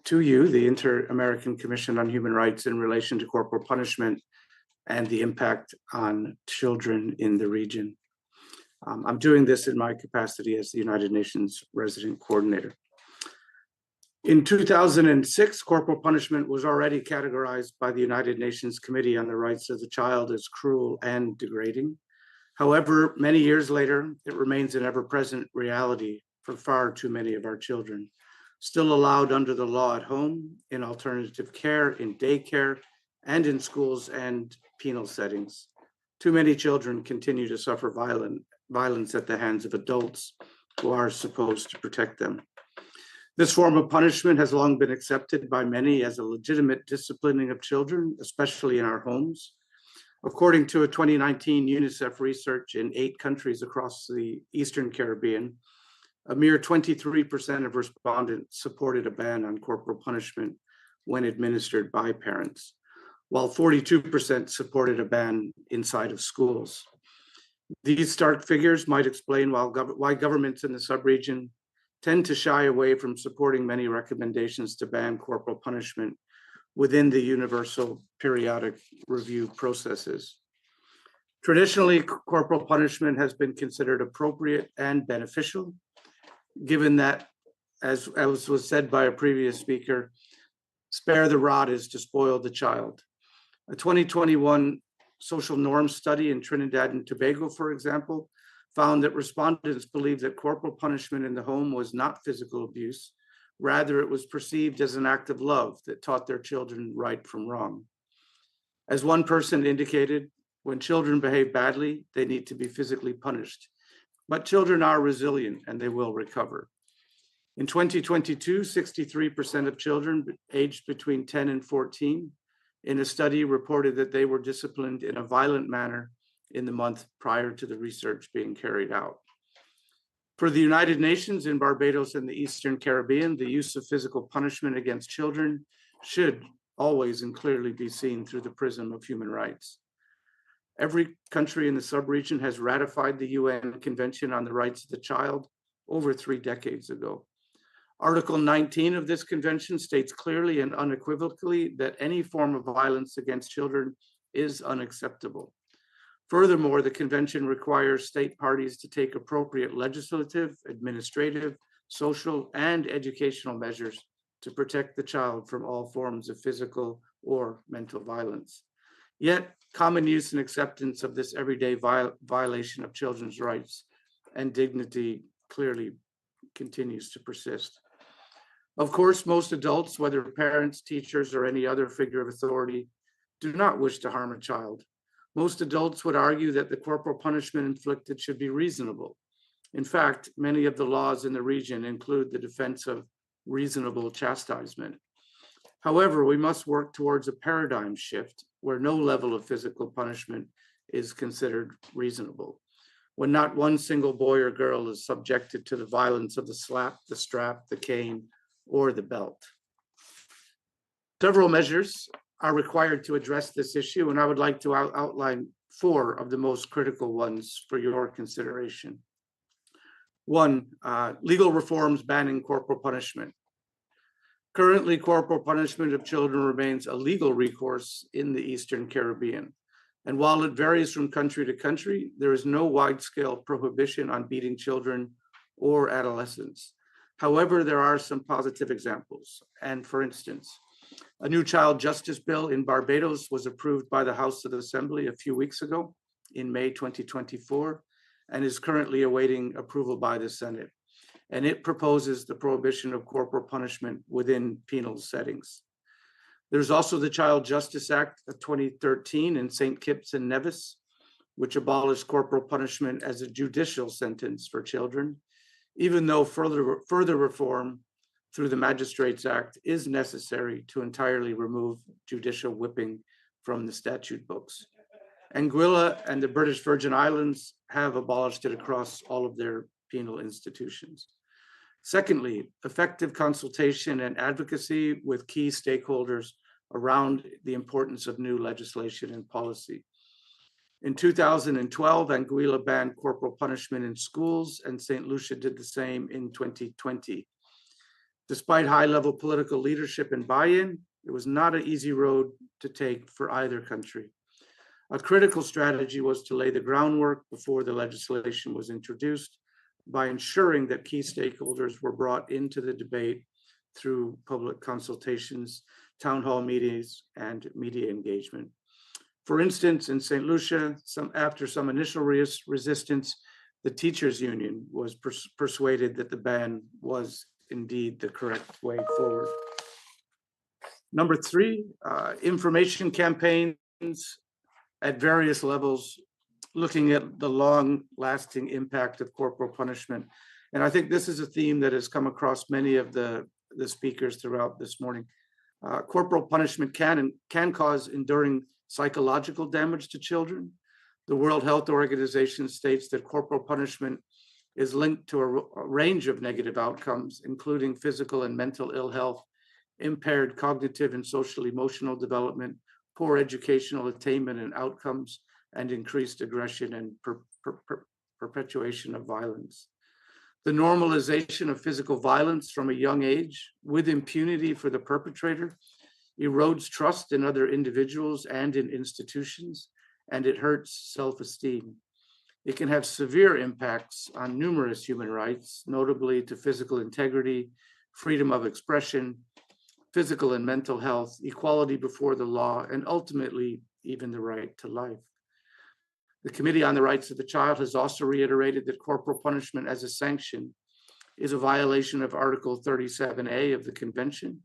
to you, the Inter-American Commission on Human Rights, in relation to corporal punishment and the impact on children in the region. I'm doing this in my capacity as the United Nations resident coordinator. In 2006, corporal punishment was already categorized by the United Nations Committee on the Rights of the Child as cruel and degrading. However, many years later, it remains an ever-present reality for far too many of our children, still allowed under the law at home, in alternative care, in daycare, and in schools and penal settings. Too many children continue to suffer violence at the hands of adults who are supposed to protect them. This form of punishment has long been accepted by many as a legitimate disciplining of children, especially in our homes. According to a 2019 UNICEF research in 8 countries across the Eastern Caribbean, a mere 23% of respondents supported a ban on corporal punishment when administered by parents, while 42% supported a ban inside of schools. These stark figures might explain why governments in the subregion tend to shy away from supporting many recommendations to ban corporal punishment within the universal periodic review processes. Traditionally, corporal punishment has been considered appropriate and beneficial, given that, as was said by a previous speaker, spare the rod is to spoil the child. A 2021 social norms study in Trinidad and Tobago, for example, found that respondents believed that corporal punishment in the home was not physical abuse. Rather, it was perceived as an act of love that taught their children right from wrong. As one person indicated, when children behave badly, they need to be physically punished. But children are resilient and they will recover. In 2022, 63% of children aged between 10 and 14 in a study reported that they were disciplined in a violent manner in the month prior to the research being carried out. For the United Nations in Barbados and the Eastern Caribbean, the use of physical punishment against children should always and clearly be seen through the prism of human rights. Every country in the subregion has ratified the UN Convention on the Rights of the Child over 3 decades ago. Article 19 of this convention states clearly and unequivocally that any form of violence against children is unacceptable. Furthermore, the convention requires state parties to take appropriate legislative, administrative, social, and educational measures to protect the child from all forms of physical or mental violence. Yet, common use and acceptance of this everyday violation of children's rights and dignity clearly continues to persist. Of course, most adults, whether parents, teachers, or any other figure of authority, do not wish to harm a child. Most adults would argue that the corporal punishment inflicted should be reasonable. In fact, many of the laws in the region include the defense of reasonable chastisement. However, we must work towards a paradigm shift where no level of physical punishment is considered reasonable, when not one single boy or girl is subjected to the violence of the slap, the strap, the cane, or the belt. Several measures are required to address this issue, and I would like to outline 4 of the most critical ones for your consideration. 1, legal reforms banning corporal punishment. Currently, corporal punishment of children remains a legal recourse in the Eastern Caribbean. And while it varies from country to country, there is no wide-scale prohibition on beating children or adolescents. However, there are some positive examples. And for instance, a new child justice bill in Barbados was approved by the House of Assembly a few weeks ago in May 2024 and is currently awaiting approval by the Senate. And it proposes the prohibition of corporal punishment within penal settings. There's also the Child Justice Act of 2013 in St. Kitts and Nevis, which abolished corporal punishment as a judicial sentence for children, even though further reform through the Magistrates Act is necessary to entirely remove judicial whipping from the statute books. Anguilla and the British Virgin Islands have abolished it across all of their penal institutions. Secondly, effective consultation and advocacy with key stakeholders around the importance of new legislation and policy. In 2012, Anguilla banned corporal punishment in schools, and St. Lucia did the same in 2020. Despite high-level political leadership and buy-in, it was not an easy road to take for either country. A critical strategy was to lay the groundwork before the legislation was introduced by ensuring that key stakeholders were brought into the debate through public consultations, town hall meetings, and media engagement. For instance, in St. Lucia, after some initial resistance, the teachers' union was persuaded that the ban was indeed the correct way forward. Number 3, information campaigns at various levels, looking at the long-lasting impact of corporal punishment. And I think this is a theme that has come across many of the speakers throughout this morning. Corporal punishment can cause enduring psychological damage to children. The World Health Organization states that corporal punishment is linked to a range of negative outcomes, including physical and mental ill health, impaired cognitive and social emotional development, poor educational attainment and outcomes, and increased aggression and perpetuation of violence. The normalization of physical violence from a young age with impunity for the perpetrator erodes trust in other individuals and in institutions, and it hurts self-esteem. It can have severe impacts on numerous human rights, notably to physical integrity, freedom of expression, physical and mental health, equality before the law, and ultimately even the right to life. The Committee on the Rights of the Child has also reiterated that corporal punishment as a sanction is a violation of Article 37A of the Convention,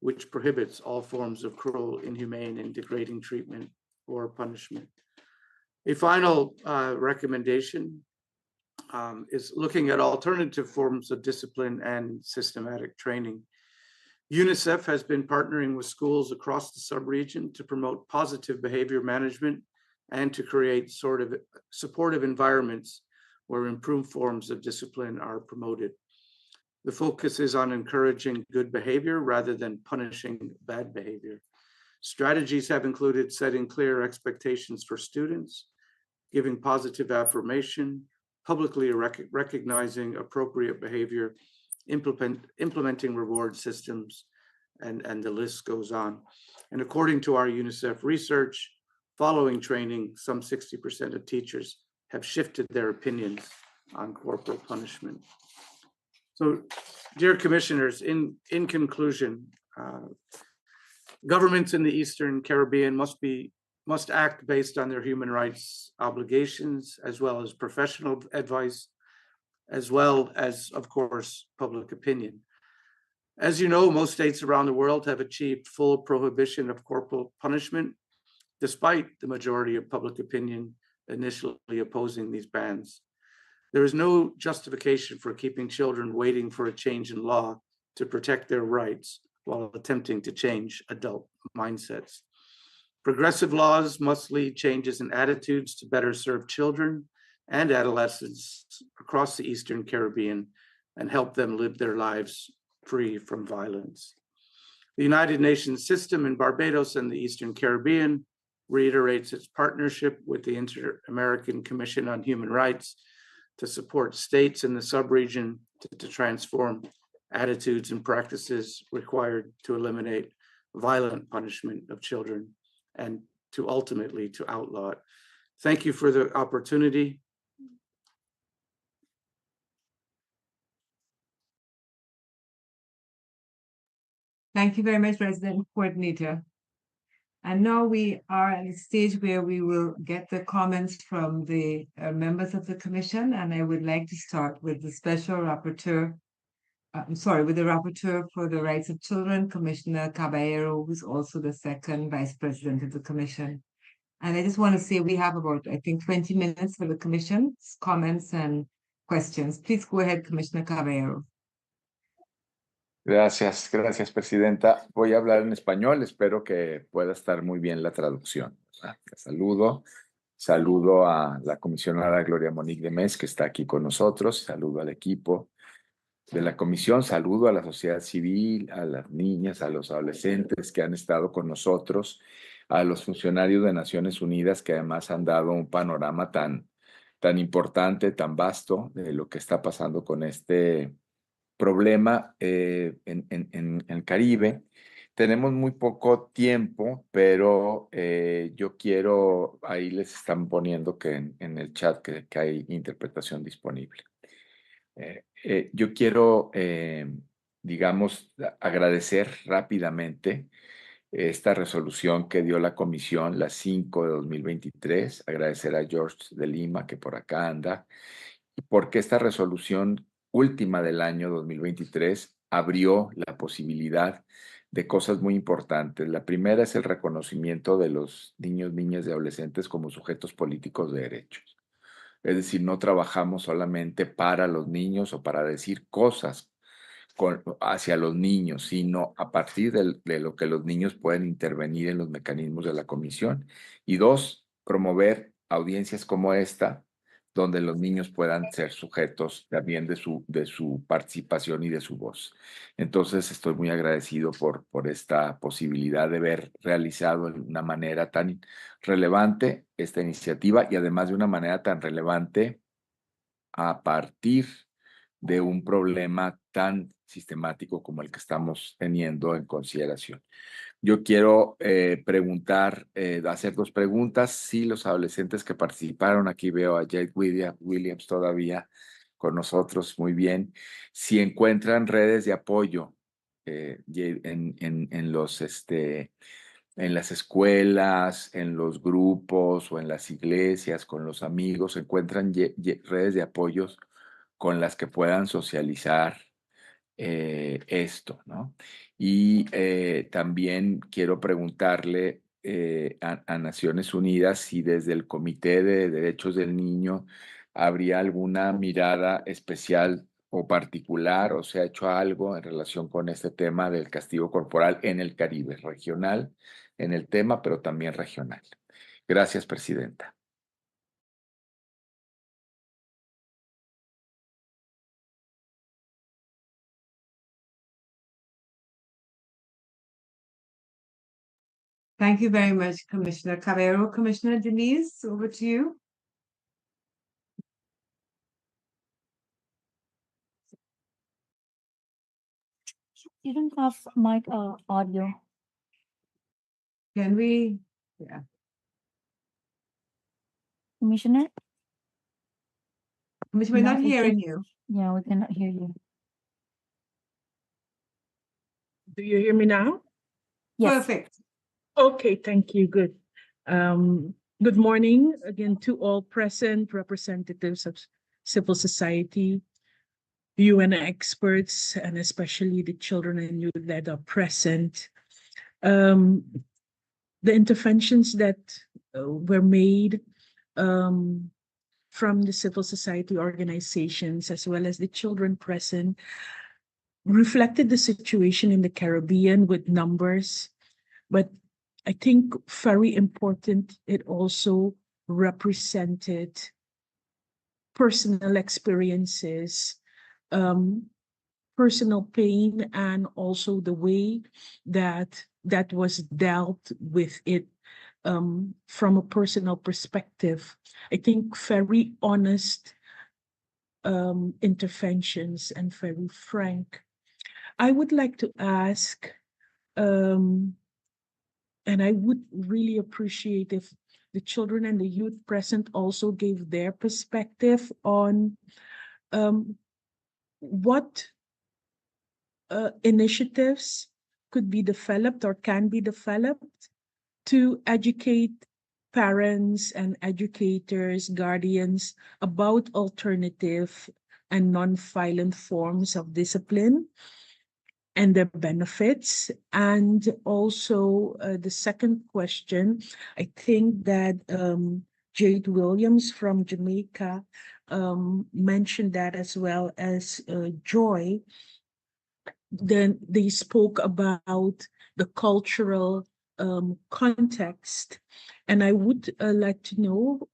which prohibits all forms of cruel, inhumane, and degrading treatment or punishment. A final recommendation is looking at alternative forms of discipline and systematic training. UNICEF has been partnering with schools across the subregion to promote positive behavior management and to create sort of supportive environments where improved forms of discipline are promoted. The focus is on encouraging good behavior rather than punishing bad behavior. Strategies have included setting clear expectations for students, giving positive affirmation, publicly recognizing appropriate behavior, implementing reward systems, and the list goes on. And according to our UNICEF research, following training, some 60% of teachers have shifted their opinions on corporal punishment. So, dear commissioners, in conclusion, governments in the Eastern Caribbean must act based on their human rights obligations, as well as professional advice, as well as, of course, public opinion. As you know, most states around the world have achieved full prohibition of corporal punishment, despite the majority of public opinion initially opposing these bans. There is no justification for keeping children waiting for a change in law to protect their rights while attempting to change adult mindsets. Progressive laws must lead changes in attitudes to better serve children and adolescents across the Eastern Caribbean and help them live their lives free from violence. The United Nations system in Barbados and the Eastern Caribbean reiterates its partnership with the Inter-American Commission on Human Rights to support states in the subregion to transform attitudes and practices required to eliminate violent punishment of children and to ultimately to outlaw it. Thank you for the opportunity. Thank you very much, Resident Coordinator. And now we are at a stage where we will get the comments from the members of the commission, and I would like to start with the special rapporteur, with the rapporteur for the rights of children, Commissioner Caballero, who's also the second vice president of the commission. And I just want to say we have about, I think, 20 minutes for the commission's comments and questions. Please go ahead, Commissioner Caballero. Gracias, Presidenta. Voy a hablar en español, espero que pueda estar muy bien la traducción. Saludo a la comisionada Gloria Monique de Mes, que está aquí con nosotros, saludo al equipo de la comisión, saludo a la sociedad civil, a las niñas, a los adolescentes que han estado con nosotros, a los funcionarios de Naciones Unidas que además han dado un panorama tan importante, tan vasto de lo que está pasando con este problema en el Caribe. Tenemos muy poco tiempo, pero yo quiero, ahí les están poniendo que en el chat que hay interpretación disponible. Yo quiero, digamos, agradecer rápidamente esta resolución que dio la comisión, la 5 de 2023, agradecer a George de Lima, que por acá anda, porque esta resolución última del año 2023 abrió la posibilidad de cosas muy importantes. La primera es el reconocimiento de los niños, niñas y adolescentes como sujetos políticos de derechos. Es decir, no trabajamos solamente para los niños o para decir cosas hacia los niños, sino a partir de lo que los niños pueden intervenir en los mecanismos de la comisión. Y dos, promover audiencias como esta, donde los niños puedan ser sujetos también de su participación y de su voz. Entonces, estoy muy agradecido por esta posibilidad de haber realizado de una manera tan relevante esta iniciativa y además de una manera tan relevante a partir de un problema tan sistemático como el que estamos teniendo en consideración. Yo quiero hacer dos preguntas. Si los adolescentes que participaron, aquí veo a Jade Williams todavía con nosotros, muy bien. Si encuentran redes de apoyo en las escuelas, en los grupos o en las iglesias, con los amigos, encuentran redes de apoyos con las que puedan socializar esto, ¿no? Y también quiero preguntarle a Naciones Unidas si desde el Comité de Derechos del Niño habría alguna mirada especial o particular o se ha hecho algo en relación con este tema del castigo corporal en el Caribe, regional en el tema, pero también regional. Gracias, Presidenta. Thank you very much, Commissioner Caballero. Commissioner Denise, over to you. You don't have mic audio. Can we? Yeah. Commissioner? Commissioner, we're No, not we hearing can- you. Yeah, we cannot hear you. Do you hear me now? Yes. Perfect. Okay, thank you. Good. Good morning again to all present representatives of civil society, UN experts, and especially the children and youth that are present. The interventions that were made from the civil society organizations as well as the children present reflected the situation in the Caribbean with numbers, but I think very important, it also represented personal experiences, personal pain, and also the way that that was dealt with it from a personal perspective. I think very honest interventions and very frank. I would like to ask, and I would really appreciate if the children and the youth present also gave their perspective on what initiatives could be developed or can be developed to educate parents and educators, guardians about alternative and non-violent forms of discipline and their benefits. And also the second question, I think that Jade Williams from Jamaica mentioned that, as well as Joy. Then they spoke about the cultural context. And I would like to know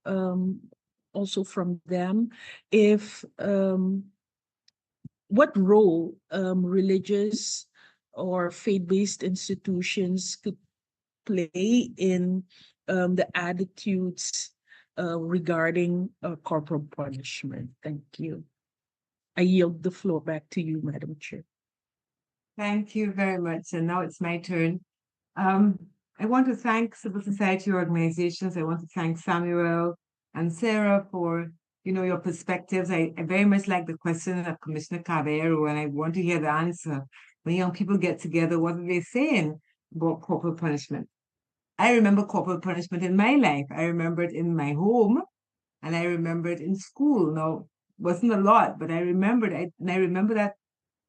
also from them if what role religious or faith-based institutions could play in the attitudes regarding corporal punishment. Thank you. I yield the floor back to you, Madam Chair. Thank you very much. And now it's my turn. I want to thank civil society organizations. I want to thank Samuel and Sarah for your perspectives. I very much like the question of Commissioner Caballero, and I want to hear the answer. When young people get together, what are they saying about corporal punishment? I remember corporal punishment in my life. I remember it in my home, and I remember it in school. Now, wasn't a lot, but I remembered it, and I remember that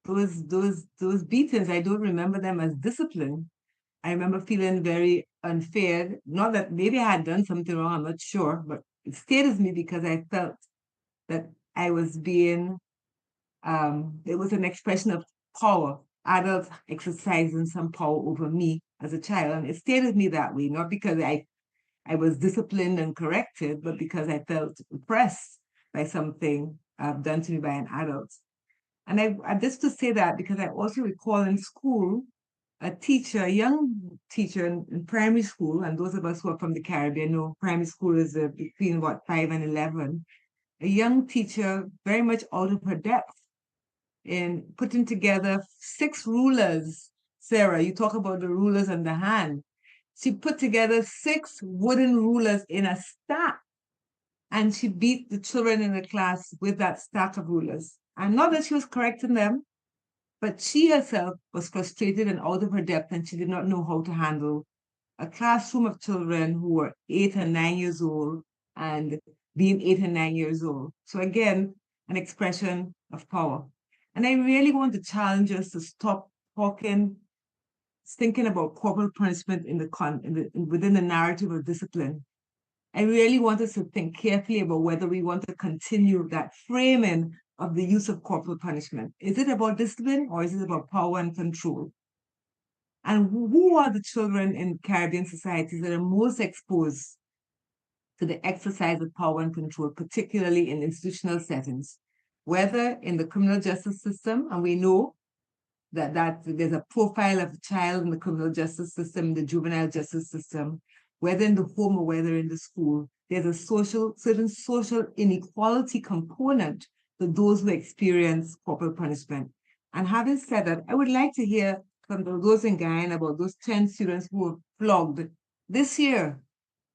those beatings, I don't remember them as discipline. I remember feeling very unfair. Not that maybe I had done something wrong, I'm not sure, but it stayed with me because I felt that I was being, it was an expression of power, adults exercising some power over me as a child. And it stayed with me that way, not because I was disciplined and corrected, but because I felt oppressed by something done to me by an adult. And I just to say that because I also recall in school, a young teacher in primary school, and those of us who are from the Caribbean know primary school is between 5 and 11, a young teacher very much out of her depth in putting together 6 rulers. Sarah, you talk about the rulers and the hand. She put together 6 wooden rulers in a stack, and she beat the children in the class with that stack of rulers. And not that she was correcting them, but she herself was frustrated and out of her depth, and she did not know how to handle a classroom of children who were 8 and 9 years old and being 8 and 9 years old. So again, an expression of power. And I really want to challenge us to stop thinking about corporal punishment within the narrative of discipline. I really want us to think carefully about whether we want to continue that framing of the use of corporal punishment. Is it about discipline or is it about power and control? And who are the children in Caribbean societies that are most exposed to the exercise of power and control, particularly in institutional settings, whether in the criminal justice system, and we know that there's a profile of a child in the criminal justice system, the juvenile justice system, whether in the home or whether in the school, there's a certain social inequality component to those who experience corporal punishment. And having said that, I would like to hear from those in Guyana about those 10 students who were flogged this year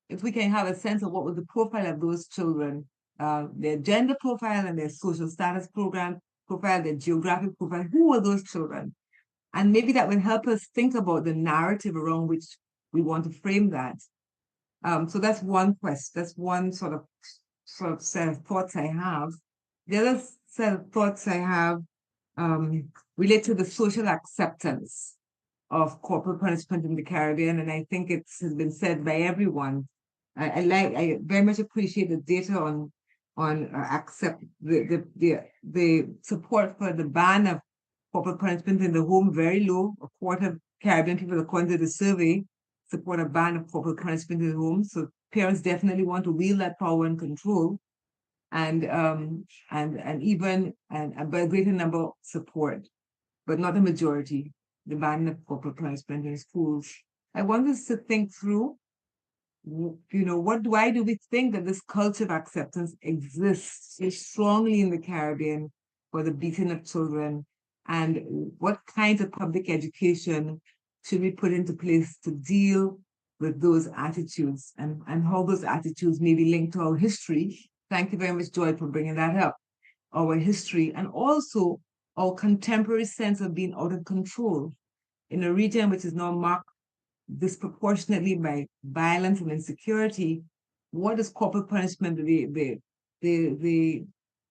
if we can have a sense of what was the profile of those children, their gender profile and their social status profile, their geographic profile, who were those children? And maybe that will help us think about the narrative around which we want to frame that. So that's one question. That's one sort of set of thoughts I have. The other set of thoughts I have relate to the social acceptance of corporal punishment in the Caribbean, and I think it has been said by everyone. I very much appreciate the data on accept the support for the ban of corporal punishment in the home very low. A quarter of Caribbean people, according to the survey, support a ban of corporal punishment in the home. So parents definitely want to wield that power and control, and even a greater number support, but not a majority, the ban of corporal punishment in schools. I want us to think through, why do we think that this culture of acceptance exists so strongly in the Caribbean for the beating of children? And what kinds of public education should we put into place to deal with those attitudes, and how those attitudes may be linked to our history? Thank you very much, Joy, for bringing that up. Our history, and also our contemporary sense of being out of control in a region which is now marked disproportionately by violence and insecurity. What does corporal punishment, the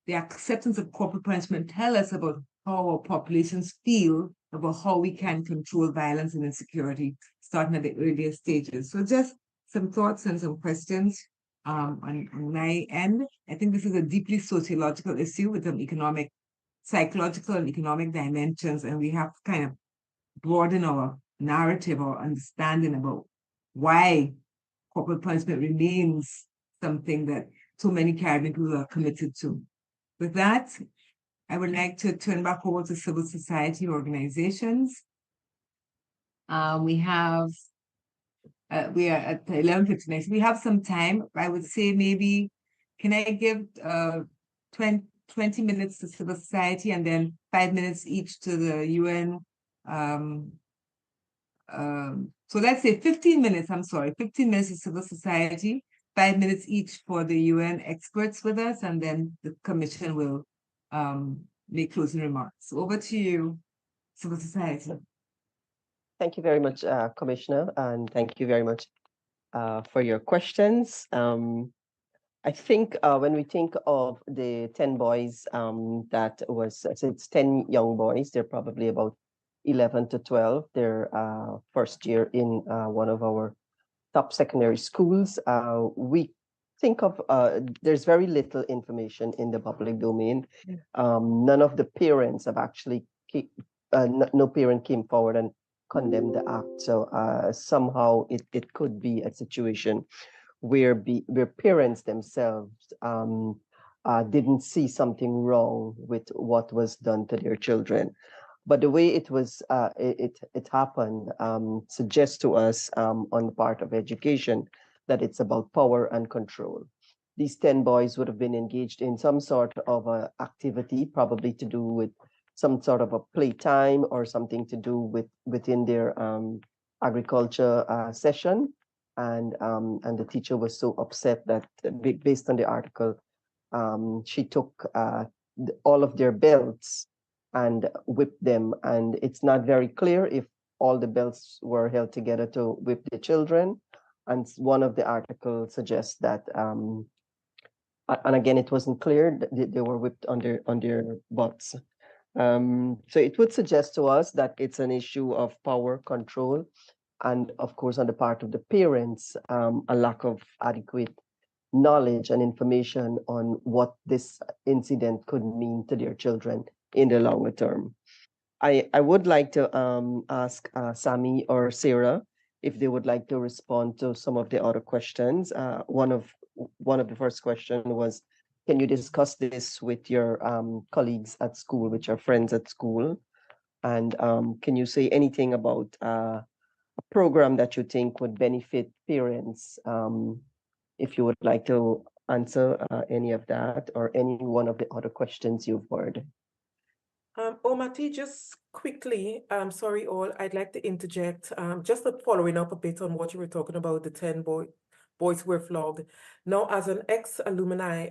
acceptance of corporal punishment, tell us about how our populations feel about how we can control violence and insecurity, starting at the earlier stages? So just some thoughts and some questions on my end. I think this is a deeply sociological issue with some psychological and economic dimensions, and we have to kind of broaden our narrative or understanding about why corporal punishment remains something that so many Caribbean people are committed to. With that, I would like to turn back over to civil society organizations. We are at 11:59, so we have some time. I would say maybe, can I give 20 minutes to civil society and then 5 minutes each to the UN? So let's say 15 minutes, 15 minutes to civil society, 5 minutes each for the UN experts with us, and then the commission will make closing remarks. Over to you, civil society. Thank you very much, Commissioner, and thank you very much for your questions. I think when we think of the 10 boys so it's 10 young boys, they're probably about 11 to 12. They're first year in one of our top secondary schools. We think of, there's very little information in the public domain. None of the parents have actually, no parent came forward and condemned the act. So somehow it could be a situation where parents themselves didn't see something wrong with what was done to their children. But the way it was, it happened suggests to us on the part of education that it's about power and control. These 10 boys would have been engaged in some sort of activity, probably to do with some sort of a playtime or something to do within their agriculture session. And the teacher was so upset that, based on the article, she took all of their belts and whipped them. And it's not very clear if all the belts were held together to whip the children. And one of the articles suggests that, and again, it wasn't clear that they were whipped on their butts. So it would suggest to us that it's an issue of power control, and of course, on the part of the parents, a lack of adequate knowledge and information on what this incident could mean to their children in the longer term. I would like to ask Sammy or Sarah if they would like to respond to some of the other questions. One of the first question was, can you discuss this with your colleagues at school, with your friends at school? And can you say anything about a program that you think would benefit parents? If you would like to answer any of that or any one of the other questions you've heard. Omati, just quickly, sorry all, I'd like to interject, just following up a bit on what you were talking about, the 10 boys were flogged. Now, as an ex-alumni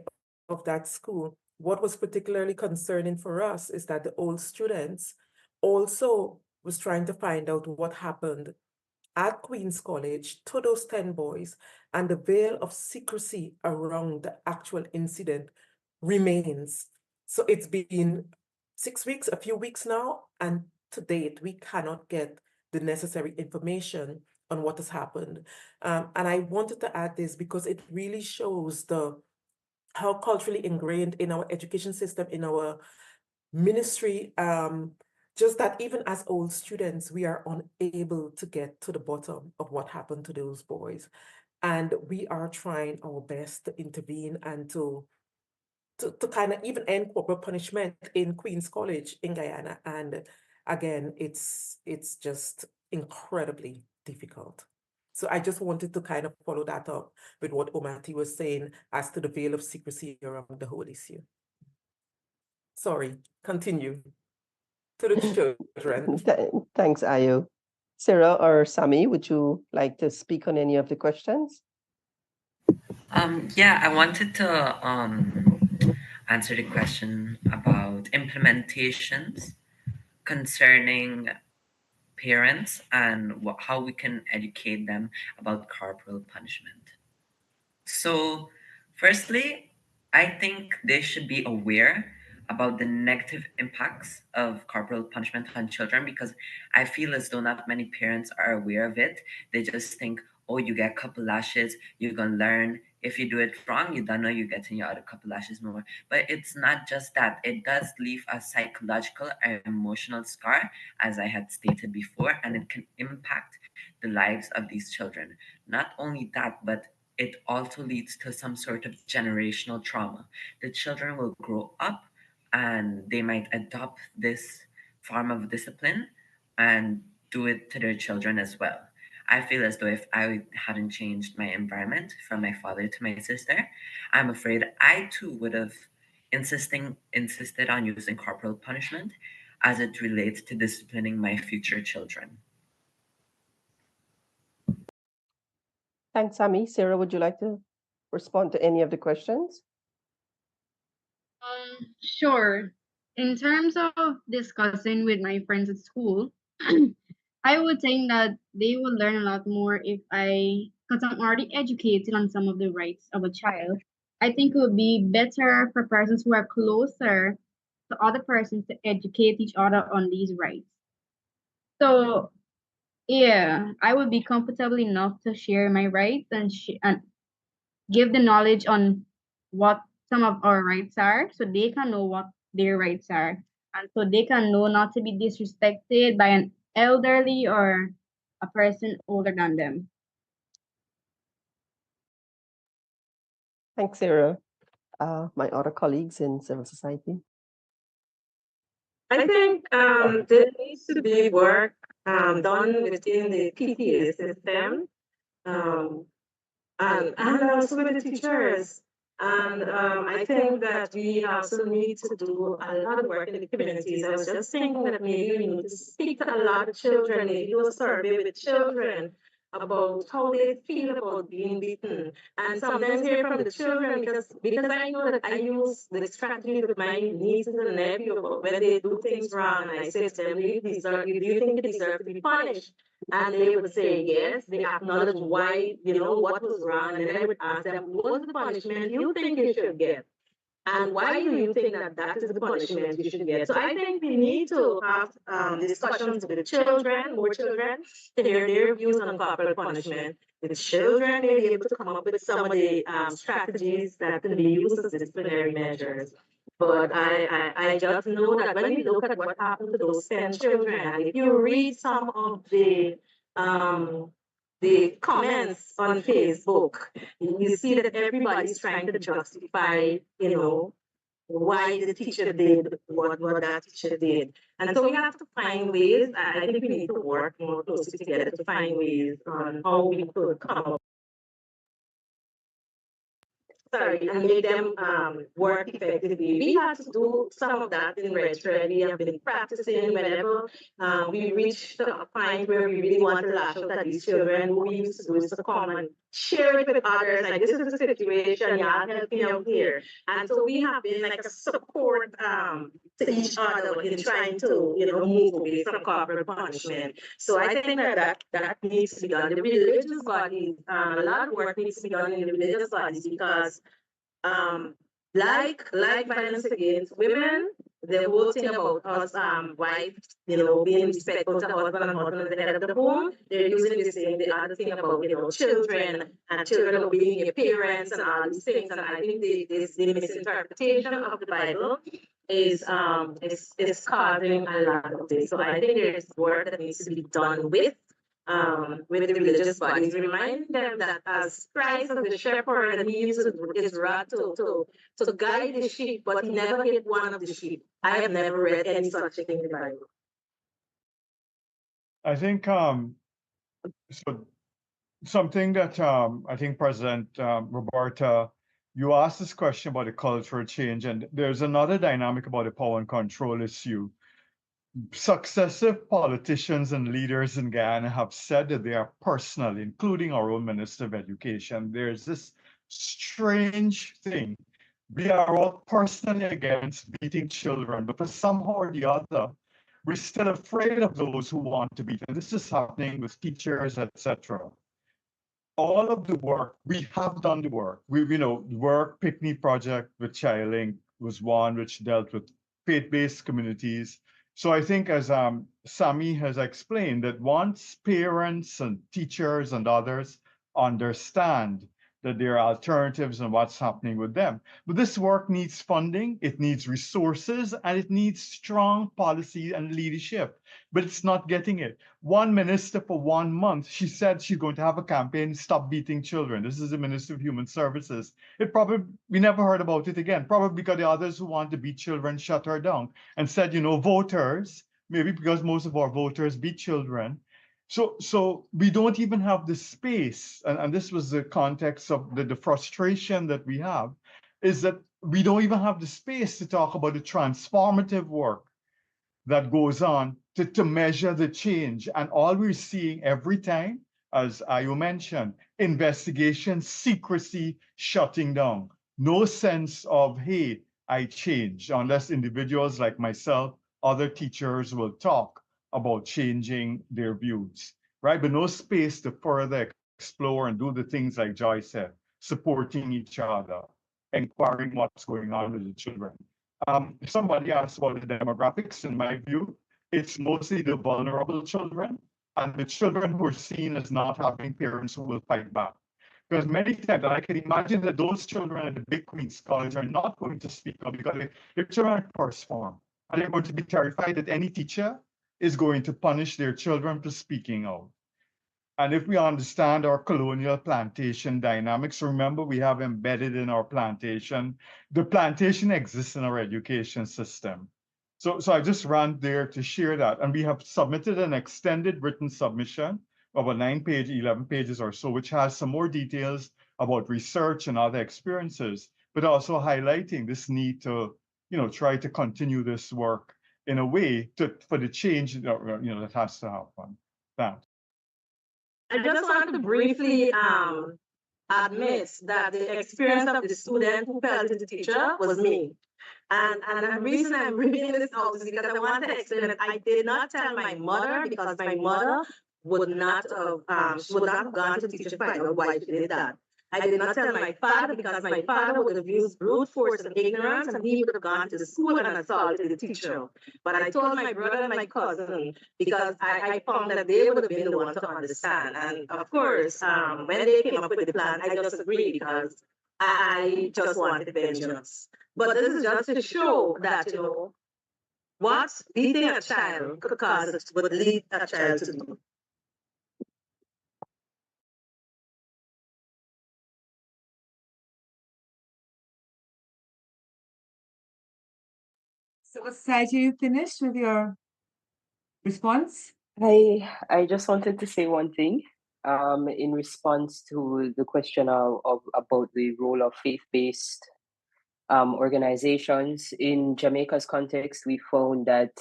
of that school, what was particularly concerning for us is that the old students also was trying to find out what happened at Queen's College to those 10 boys, and the veil of secrecy around the actual incident remains. So it's been 6 weeks, a few weeks now, and to date, we cannot get the necessary information on what has happened. And I wanted to add this because it really shows how culturally ingrained in our education system, in our ministry, just that even as old students, we are unable to get to the bottom of what happened to those boys. And we are trying our best to intervene and to kind of even end corporal punishment in Queen's College in Guyana. And again, it's just incredibly difficult. So I just wanted to kind of follow that up with what Omati was saying as to the veil of secrecy around the whole issue. Sorry, continue. To the children. Thanks, Ayo. Sarah or Sami, would you like to speak on any of the questions? Yeah, I wanted to answer the question about implementations concerning parents and how we can educate them about corporal punishment. So, firstly, I think they should be aware about the negative impacts of corporal punishment on children, because I feel as though not many parents are aware of it. They just think, oh, you get a couple lashes, you're gonna learn. If you do it wrong, you don't know you're getting your other couple lashes more. But it's not just that. It does leave a psychological and emotional scar, as I had stated before, and it can impact the lives of these children. Not only that, but it also leads to some sort of generational trauma. The children will grow up and they might adopt this form of discipline and do it to their children as well. I feel as though if I hadn't changed my environment from my father to my sister, I'm afraid I too would have insisted on using corporal punishment as it relates to disciplining my future children. Thanks, Sami. Sarah, would you like to respond to any of the questions? Sure. In terms of discussing with my friends at school, I would think that they will learn a lot more because I'm already educated on some of the rights of a child. I think it would be better for persons who are closer to other persons to educate each other on these rights. So, yeah, I would be comfortable enough to share my rights and give the knowledge on what some of our rights are so they can know what their rights are. And so they can know not to be disrespected by an elderly or a person older than them. Thanks, Sarah. My other colleagues in civil society. I think there needs to be work done within the PTA system and also with the teachers. And I think that we also need to do a lot of work in the communities. I was just thinking that maybe we need to speak to a lot of children, maybe do a survey with children about how they feel about being beaten. And sometimes hear from the children because I know that I use the strategy with my nieces and nephews about when they do things wrong. And I say to them, do you think you deserve to be punished? And they would say yes. They acknowledge why, what was wrong. And then I would ask them, what was the punishment you think you should get? And why do you think that that is the punishment you should get? So I think we need to have discussions with the children, more children, to hear their views on corporal punishment. The children may be able to come up with some of the strategies that can be used as disciplinary measures. But I just know that when we look at what happened to those 10 children, and if you read some of the comments on Facebook, you see that everybody's trying to justify, why the teacher did what that teacher did. And so we have to find ways, I think we need to work more closely together to find ways on how we could come up. and make them work effectively. We had to do some of that in Redthread. We have been practicing whenever we reach a point where we really want to lash out at these children. What we used to do is to come and share it with others. Like, this is the situation, y'all help me out here. And so we have been like a support to each other in trying to, move away from corporal punishment. So I think that needs to be done. The religious bodies, a lot of work needs to be done in the religious bodies because like violence against women, the whole thing about us wives, being respectful to husband and husband at the head of the home, they're using the other thing about, children and children obeying your parents and all these things. And I think the misinterpretation of the Bible is causing a lot of this. So I think there's work that needs to be done with the religious bodies, reminding them that as Christ as the shepherd, and he uses his rod to guide the sheep, but he never hit one of the sheep. I have never read any such thing in the Bible. I think so something that I think President Roberta, you asked this question about the cultural change, and there's another dynamic about the power and control issue. Successive politicians and leaders in Guyana have said that they are personally, including our own Minister of Education, there's this strange thing. We are all personally against beating children, but for somehow or the other, we're still afraid of those who want to beat. And this is happening with teachers, etc. All of the work, we have done the work. Work Picnic Project with ChildLink was one which dealt with faith-based communities. So I think, as Sami has explained, that once parents and teachers and others understand that there are alternatives and what's happening with them. But this work needs funding, it needs resources, and it needs strong policy and leadership. But it's not getting it. One minister for 1 month, she said she's going to have a campaign, Stop Beating Children. This is the Minister of Human Services. We never heard about it again, probably because the others who want to beat children shut her down and said, voters, maybe because most of our voters beat children. So we don't even have the space, and this was the context of the frustration that we have, is that we don't even have the space to talk about the transformative work that goes on to measure the change. And all we're seeing every time, as Ayo mentioned, investigation, secrecy, shutting down. No sense of, hey, I changed, unless individuals like myself, other teachers will talk about changing their views, right? But no space to further explore and do the things like Joy said, supporting each other, inquiring what's going on with the children. Somebody asked about the demographics. In my view, it's mostly the vulnerable children and the children who are seen as not having parents who will fight back. Because many times, I can imagine that those children at the big Queen's College are not going to speak up because their children are first form. And they're going to be terrified that any teacher is going to punish their children for speaking out. And if we understand our colonial plantation dynamics, remember we have embedded in our plantation, the plantation exists in our education system. So I just ran there to share that. And we have submitted an extended written submission of a 9-page, 11 pages or so, which has some more details about research and other experiences, but also highlighting this need to, try to continue this work in a way for the change that has to happen. Thanks. I just want to briefly admit that the experience of the student who felt into the teacher was me. And the reason I'm reading this out is because I want to explain that I did not tell my mother because my mother would not have gone to the teacher to find out why she did that. I did not tell my father because my father would have used brute force and ignorance, and he would have gone to the school and assaulted the teacher. But I told my brother and my cousin because I found that they would have been the ones to understand. And of course, when they came up with the plan, I just agreed because I just wanted vengeance. But this is just to show that, what beating a child could cause would lead a child to do. So, Sajid, you finished with your response? I just wanted to say one thing. in response to the question about the role of faith-based organizations. In Jamaica's context, we found that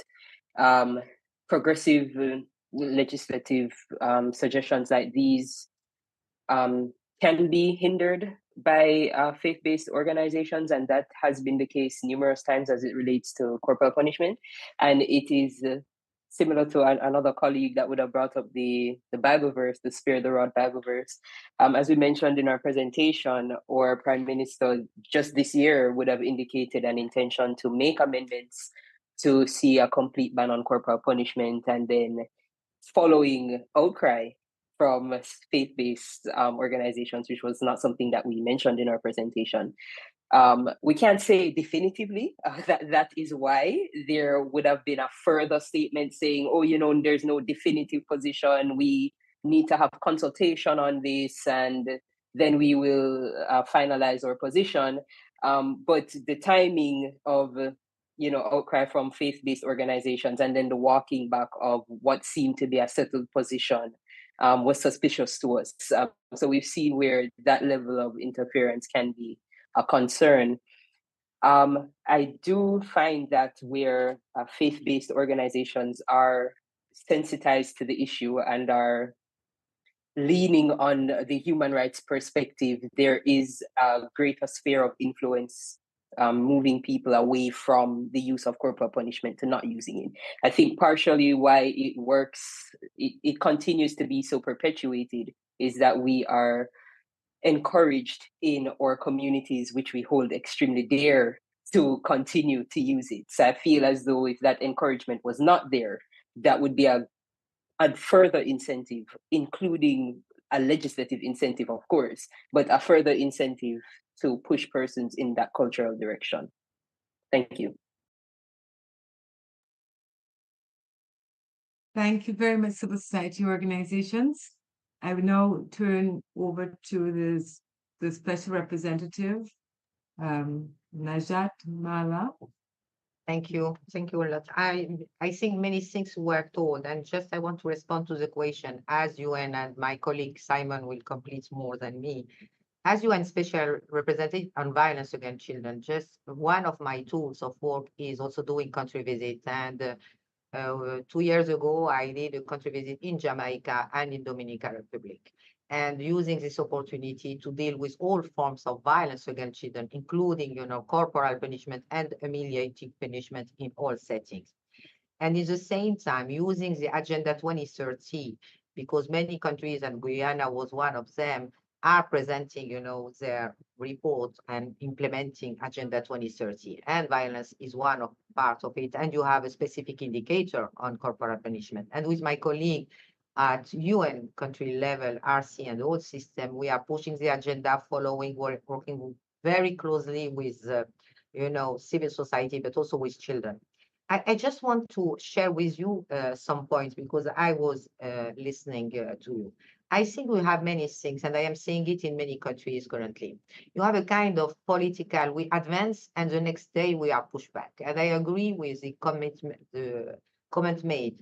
progressive legislative suggestions like these can be hindered by faith-based organizations, and that has been the case numerous times as it relates to corporal punishment. And it is similar to another colleague that would have brought up the Bible verse, the spare the rod Bible verse. As we mentioned in our presentation, our Prime Minister just this year would have indicated an intention to make amendments to see a complete ban on corporal punishment, and then following outcry from faith-based organizations, which was not something that we mentioned in our presentation. We can't say definitively that is why there would have been a further statement saying, oh, there's no definitive position. We need to have consultation on this, and then we will finalize our position. But the timing of outcry from faith-based organizations and then the walking back of what seemed to be a settled position was suspicious to us. So we've seen where that level of interference can be a concern. I do find that where faith-based organizations are sensitized to the issue and are leaning on the human rights perspective, there is a greater sphere of influence moving people away from the use of corporal punishment to not using it. I think partially why it works, it continues to be so perpetuated, is that we are encouraged in our communities, which we hold extremely dear, to continue to use it. So I feel as though if that encouragement was not there, that would be a further incentive, including a legislative incentive, of course, but a further incentive to push persons in that cultural direction. Thank you. Thank you very much, civil society organizations. I will now turn over to the special representative, Najat Mala. Thank you. Thank you a lot. I think many things were told, and just I want to respond to the question, as UN, and my colleague Simon will complete more than me. As UN Special Representative on Violence Against Children, just one of my tools of work is also doing country visits. And 2 years ago, I did a country visit in Jamaica and in Dominican Republic, and using this opportunity to deal with all forms of violence against children, including, corporal punishment and ameliorative punishment in all settings. And at the same time, using the Agenda 2030, because many countries, and Guyana was one of them, are presenting, their report and implementing Agenda 2030. And violence is one of part of it. And you have a specific indicator on corporal punishment. And with my colleague at UN country level, RC and the whole system, we are pushing the agenda, working very closely with, civil society, but also with children. I just want to share with you some points, because I was listening to you. I think we have many things, and I am seeing it in many countries currently. You have a kind of political, we advance, and the next day we are pushed back. And I agree with the comment made.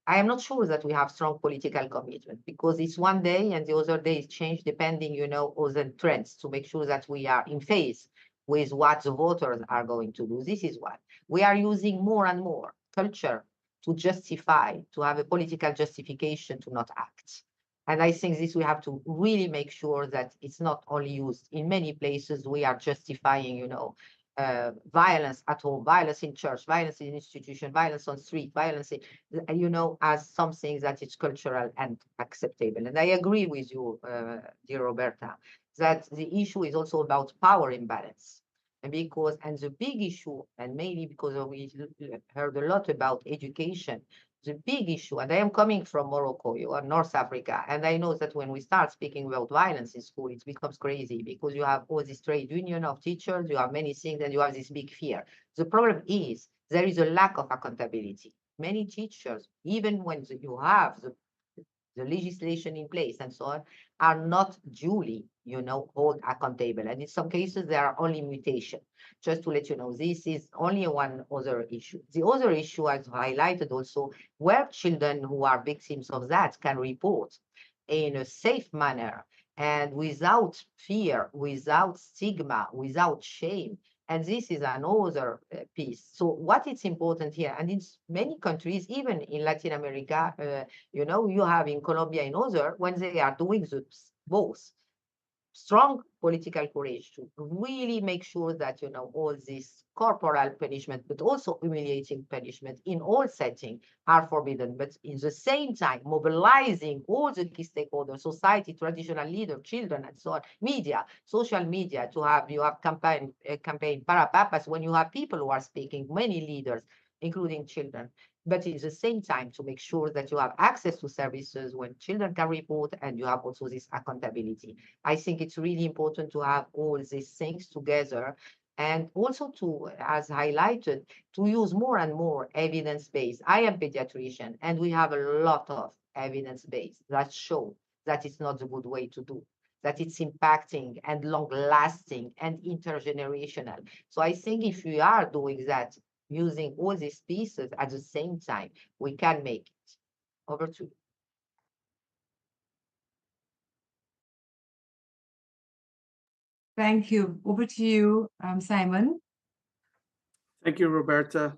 I am not sure that we have strong political commitment, because it's one day and the other day is changed depending, other trends, to make sure that we are in phase with what the voters are going to do. This is what we are using more and more culture to justify, to have a political justification to not act. And I think this we have to really make sure that it's not only used in many places. We are justifying, violence at home, violence in church, violence in institution, violence on street, violence, as something that is cultural and acceptable. And I agree with you, dear Roberta, that the issue is also about power imbalance. And the big issue, and mainly because we heard a lot about education, the big issue, and I am coming from Morocco, you are North Africa, and I know that when we start speaking about violence in school, it becomes crazy, because you have all this trade union of teachers, you have many things, and you have this big fear. The problem is there is a lack of accountability. Many teachers, even when you have the legislation in place and so on, are not duly, hold accountable. And in some cases, there are only mutation. Just to let you know, this is only one other issue. The other issue I've highlighted also, where children who are victims of that can report. in a safe manner and without fear, without stigma, without shame. And this is another piece. So what is important here, and in many countries, even in Latin America, you know, you have in Colombia and other, when they are doing both, strong political courage to really make sure that, you know, all this corporal punishment, but also humiliating punishment in all settings are forbidden. But in the same time, mobilizing all the key stakeholders, society, traditional leaders, children, and so on, media, social media, to have, you have campaign para papas, when you have people who are speaking, many leaders, including children, but at the same time to make sure that you have access to services when children can report, and you have also this accountability. I think it's really important to have all these things together, and also to, as highlighted, to use more and more evidence-based. I am pediatrician, and we have a lot of evidence-based that show that it's not the good way to do, that it's impacting and long-lasting and intergenerational. So I think if we are doing that, using all these pieces at the same time, we can make it. Over to you. Thank you. Over to you, Simon. Thank you, Roberta.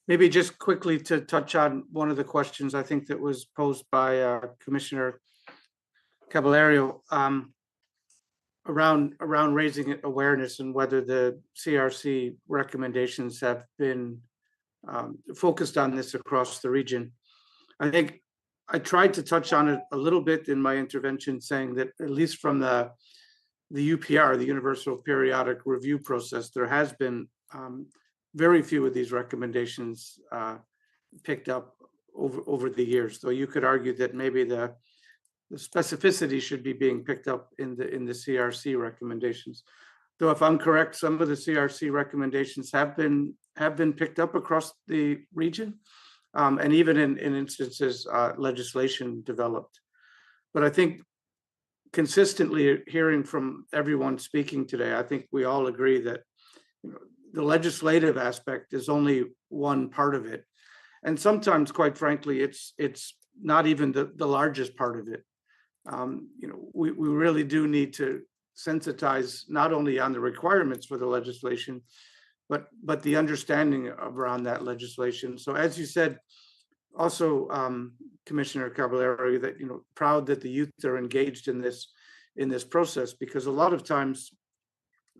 Maybe just quickly to touch on one of the questions I think that was posed by Commissioner Caballero around raising awareness and whether the CRC recommendations have been focused on this across the region. I think I tried to touch on it a little bit in my intervention, saying that at least from the UPR, the Universal Periodic Review process, there has been very few of these recommendations picked up over the years. Though you could argue that maybe the specificity should be being picked up in the CRC recommendations. Though if I'm correct, some of the CRC recommendations have been picked up across the region, and even in instances legislation developed. But I think consistently hearing from everyone speaking today, I think we all agree that, you know, the legislative aspect is only one part of it, and sometimes, quite frankly, it's not even the largest part of it. You know, we really do need to sensitize not only on the requirements for the legislation, but the understanding around that legislation. So, as you said, also, Commissioner Caballero, that, you know, proud that the youth are engaged in this process, because a lot of times,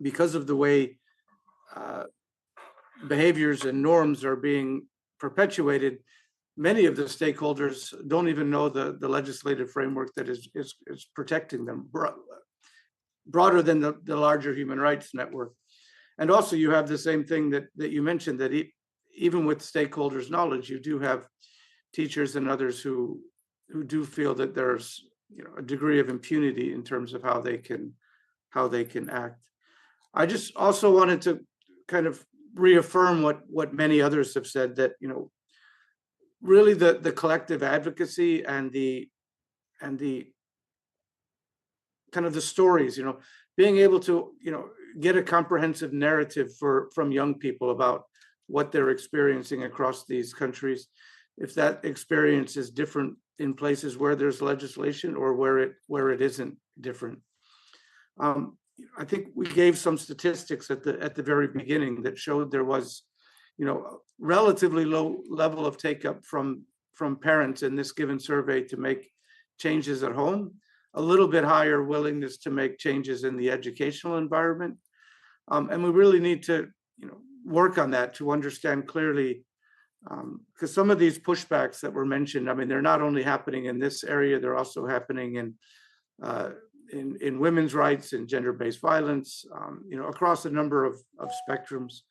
because of the way behaviors and norms are being perpetuated, many of the stakeholders don't even know the legislative framework that is protecting them, broader than the larger human rights network. And also, you have the same thing that you mentioned, that even with stakeholders' knowledge, you do have teachers and others who do feel that there's, you know, a degree of impunity in terms of how they can act. I just also wanted to kind of reaffirm what many others have said, that, you know, really the collective advocacy and the kind of the stories, you know, being able to, you know, get a comprehensive narrative from young people about what they're experiencing across these countries. If that experience is different in places where there's legislation or where it isn't different. I think we gave some statistics at the very beginning that showed there was, you know, relatively low level of take up from parents in this given survey to make changes at home, a little bit higher willingness to make changes in the educational environment. And we really need to, you know, work on that to understand clearly, because some of these pushbacks that were mentioned, I mean, they're not only happening in this area, they're also happening in women's rights and gender-based violence, you know, across a number of spectrums.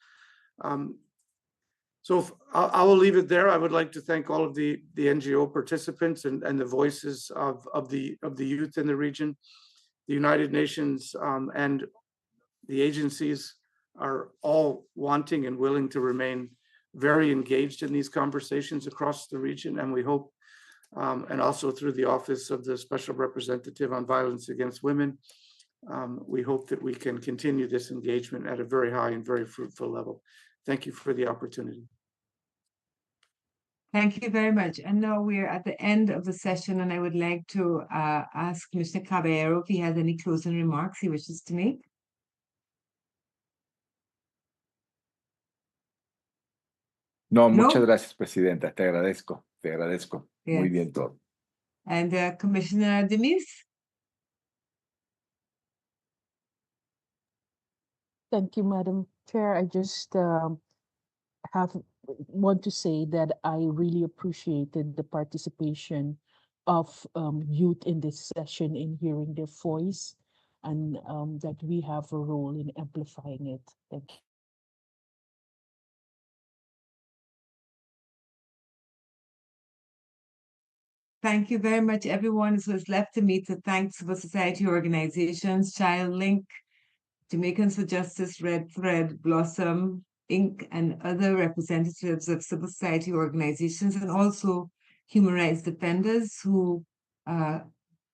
So I will leave it there. I would like to thank all of the NGO participants and the voices of the youth in the region. The United Nations and the agencies are all wanting and willing to remain very engaged in these conversations across the region, and we hope, and also through the Office of the Special Representative on Violence Against Women, we hope that we can continue this engagement at a very high and very fruitful level. Thank you for the opportunity. Thank you very much. And now we're at the end of the session, and I would like to ask Mr. Caballero if he has any closing remarks he wishes to make. No, No? muchas gracias, Presidenta. Te agradezco, te agradezco. Muy Yes. bien todo. And Commissioner Denise? Thank you, Madam Chair. I just want to say that I really appreciated the participation of youth in this session in hearing their voice, and that we have a role in amplifying it. Thank you. Thank you very much, everyone. So it's left to me to thank civil society organizations, Child Link, Jamaicans for Justice, Red Thread, Blossom, Inc., and other representatives of civil society organizations, and also human rights defenders who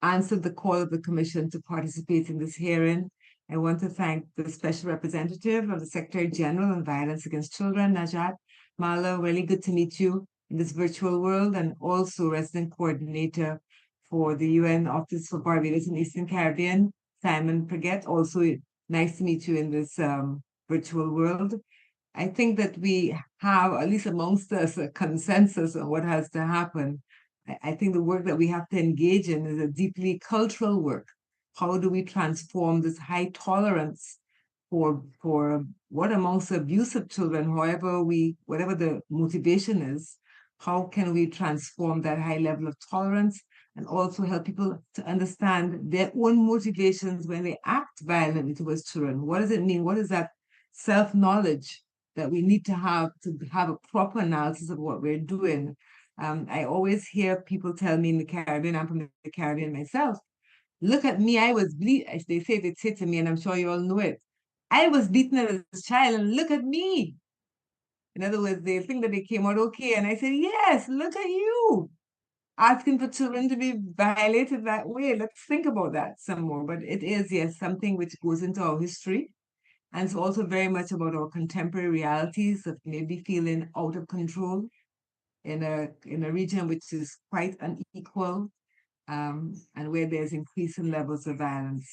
answered the call of the Commission to participate in this hearing. I want to thank the Special Representative of the Secretary General on Violence Against Children, Najat Mala. Really good to meet you in this virtual world, and also Resident Coordinator for the UN Office for Barbados and Eastern Caribbean, Simon Praget. Also nice to meet you in this virtual world. I think that we have, at least amongst us, a consensus on what has to happen. I think the work that we have to engage in is a deeply cultural work. How do we transform this high tolerance for what amongst abuse of children, whatever the motivation is, how can we transform that high level of tolerance and also help people to understand their own motivations when they act violently towards children? What does it mean? What is that self-knowledge that we need to have a proper analysis of what we're doing? I always hear people tell me in the Caribbean, I'm from the Caribbean myself, look at me, I was beaten, they say to me, and I'm sure you all know it, I was beaten as a child, and look at me. In other words, they think that they came out okay, and I said, yes, look at you, asking for children to be violated that way. Let's think about that some more. But it is, yes, something which goes into our history, and it's also very much about our contemporary realities of maybe feeling out of control in a region which is quite unequal, and where there's increasing levels of violence.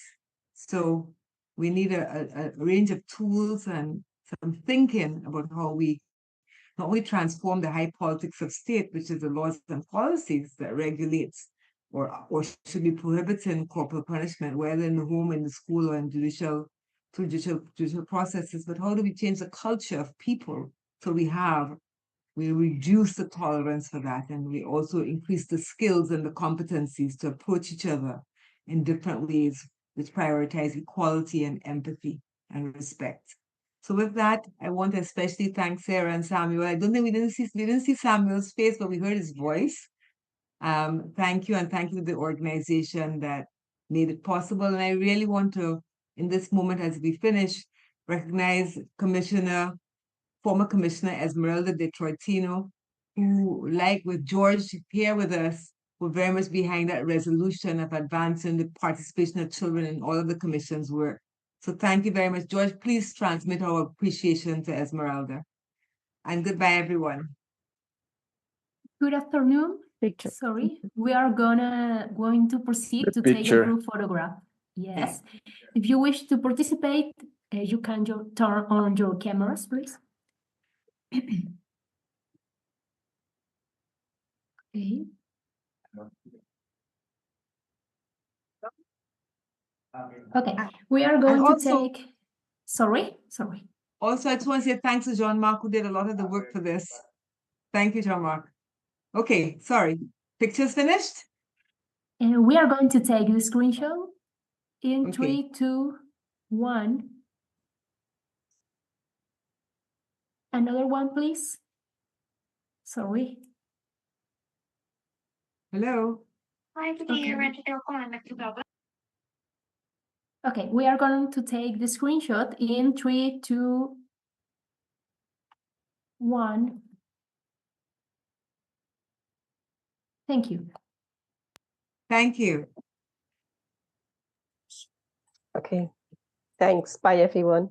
So we need a range of tools and some thinking about how we not only transform the high politics of state, which is the laws and policies that regulates or should be prohibiting corporal punishment, whether in the home, in the school, or in judicial processes, but how do we change the culture of people so we reduce the tolerance for that, and we also increase the skills and the competencies to approach each other in different ways which prioritize equality and empathy and respect. So with that, I want to especially thank Sarah and Samuel. I don't think we didn't see Samuel's face, but we heard his voice. Thank you, and thank you to the organization that made it possible. And I really want to, in this moment as we finish, recognize former Commissioner Esmeralda de Troitino, who, like with George here with us, were very much behind that resolution of advancing the participation of children in all of the Commission's work. So thank you very much. George, please transmit our appreciation to Esmeralda. And goodbye, everyone. Good afternoon. Picture. Sorry, we are going to proceed to take a group photograph. Yes. If you wish to participate, you can turn on your cameras, please. Okay. Okay, we are going to take. Sorry. Also, I just want to say thanks to Jean-Marc, who did a lot of the work for this. Thank you, Jean-Marc. Okay, sorry. Pictures finished? And we are going to take the screenshot in 3, 2, 1. Another one, please. Sorry. Hello. Okay, we are going to take the screenshot in 3, 2, 1. Thank you. Thank you. Okay. Thanks. Bye, everyone.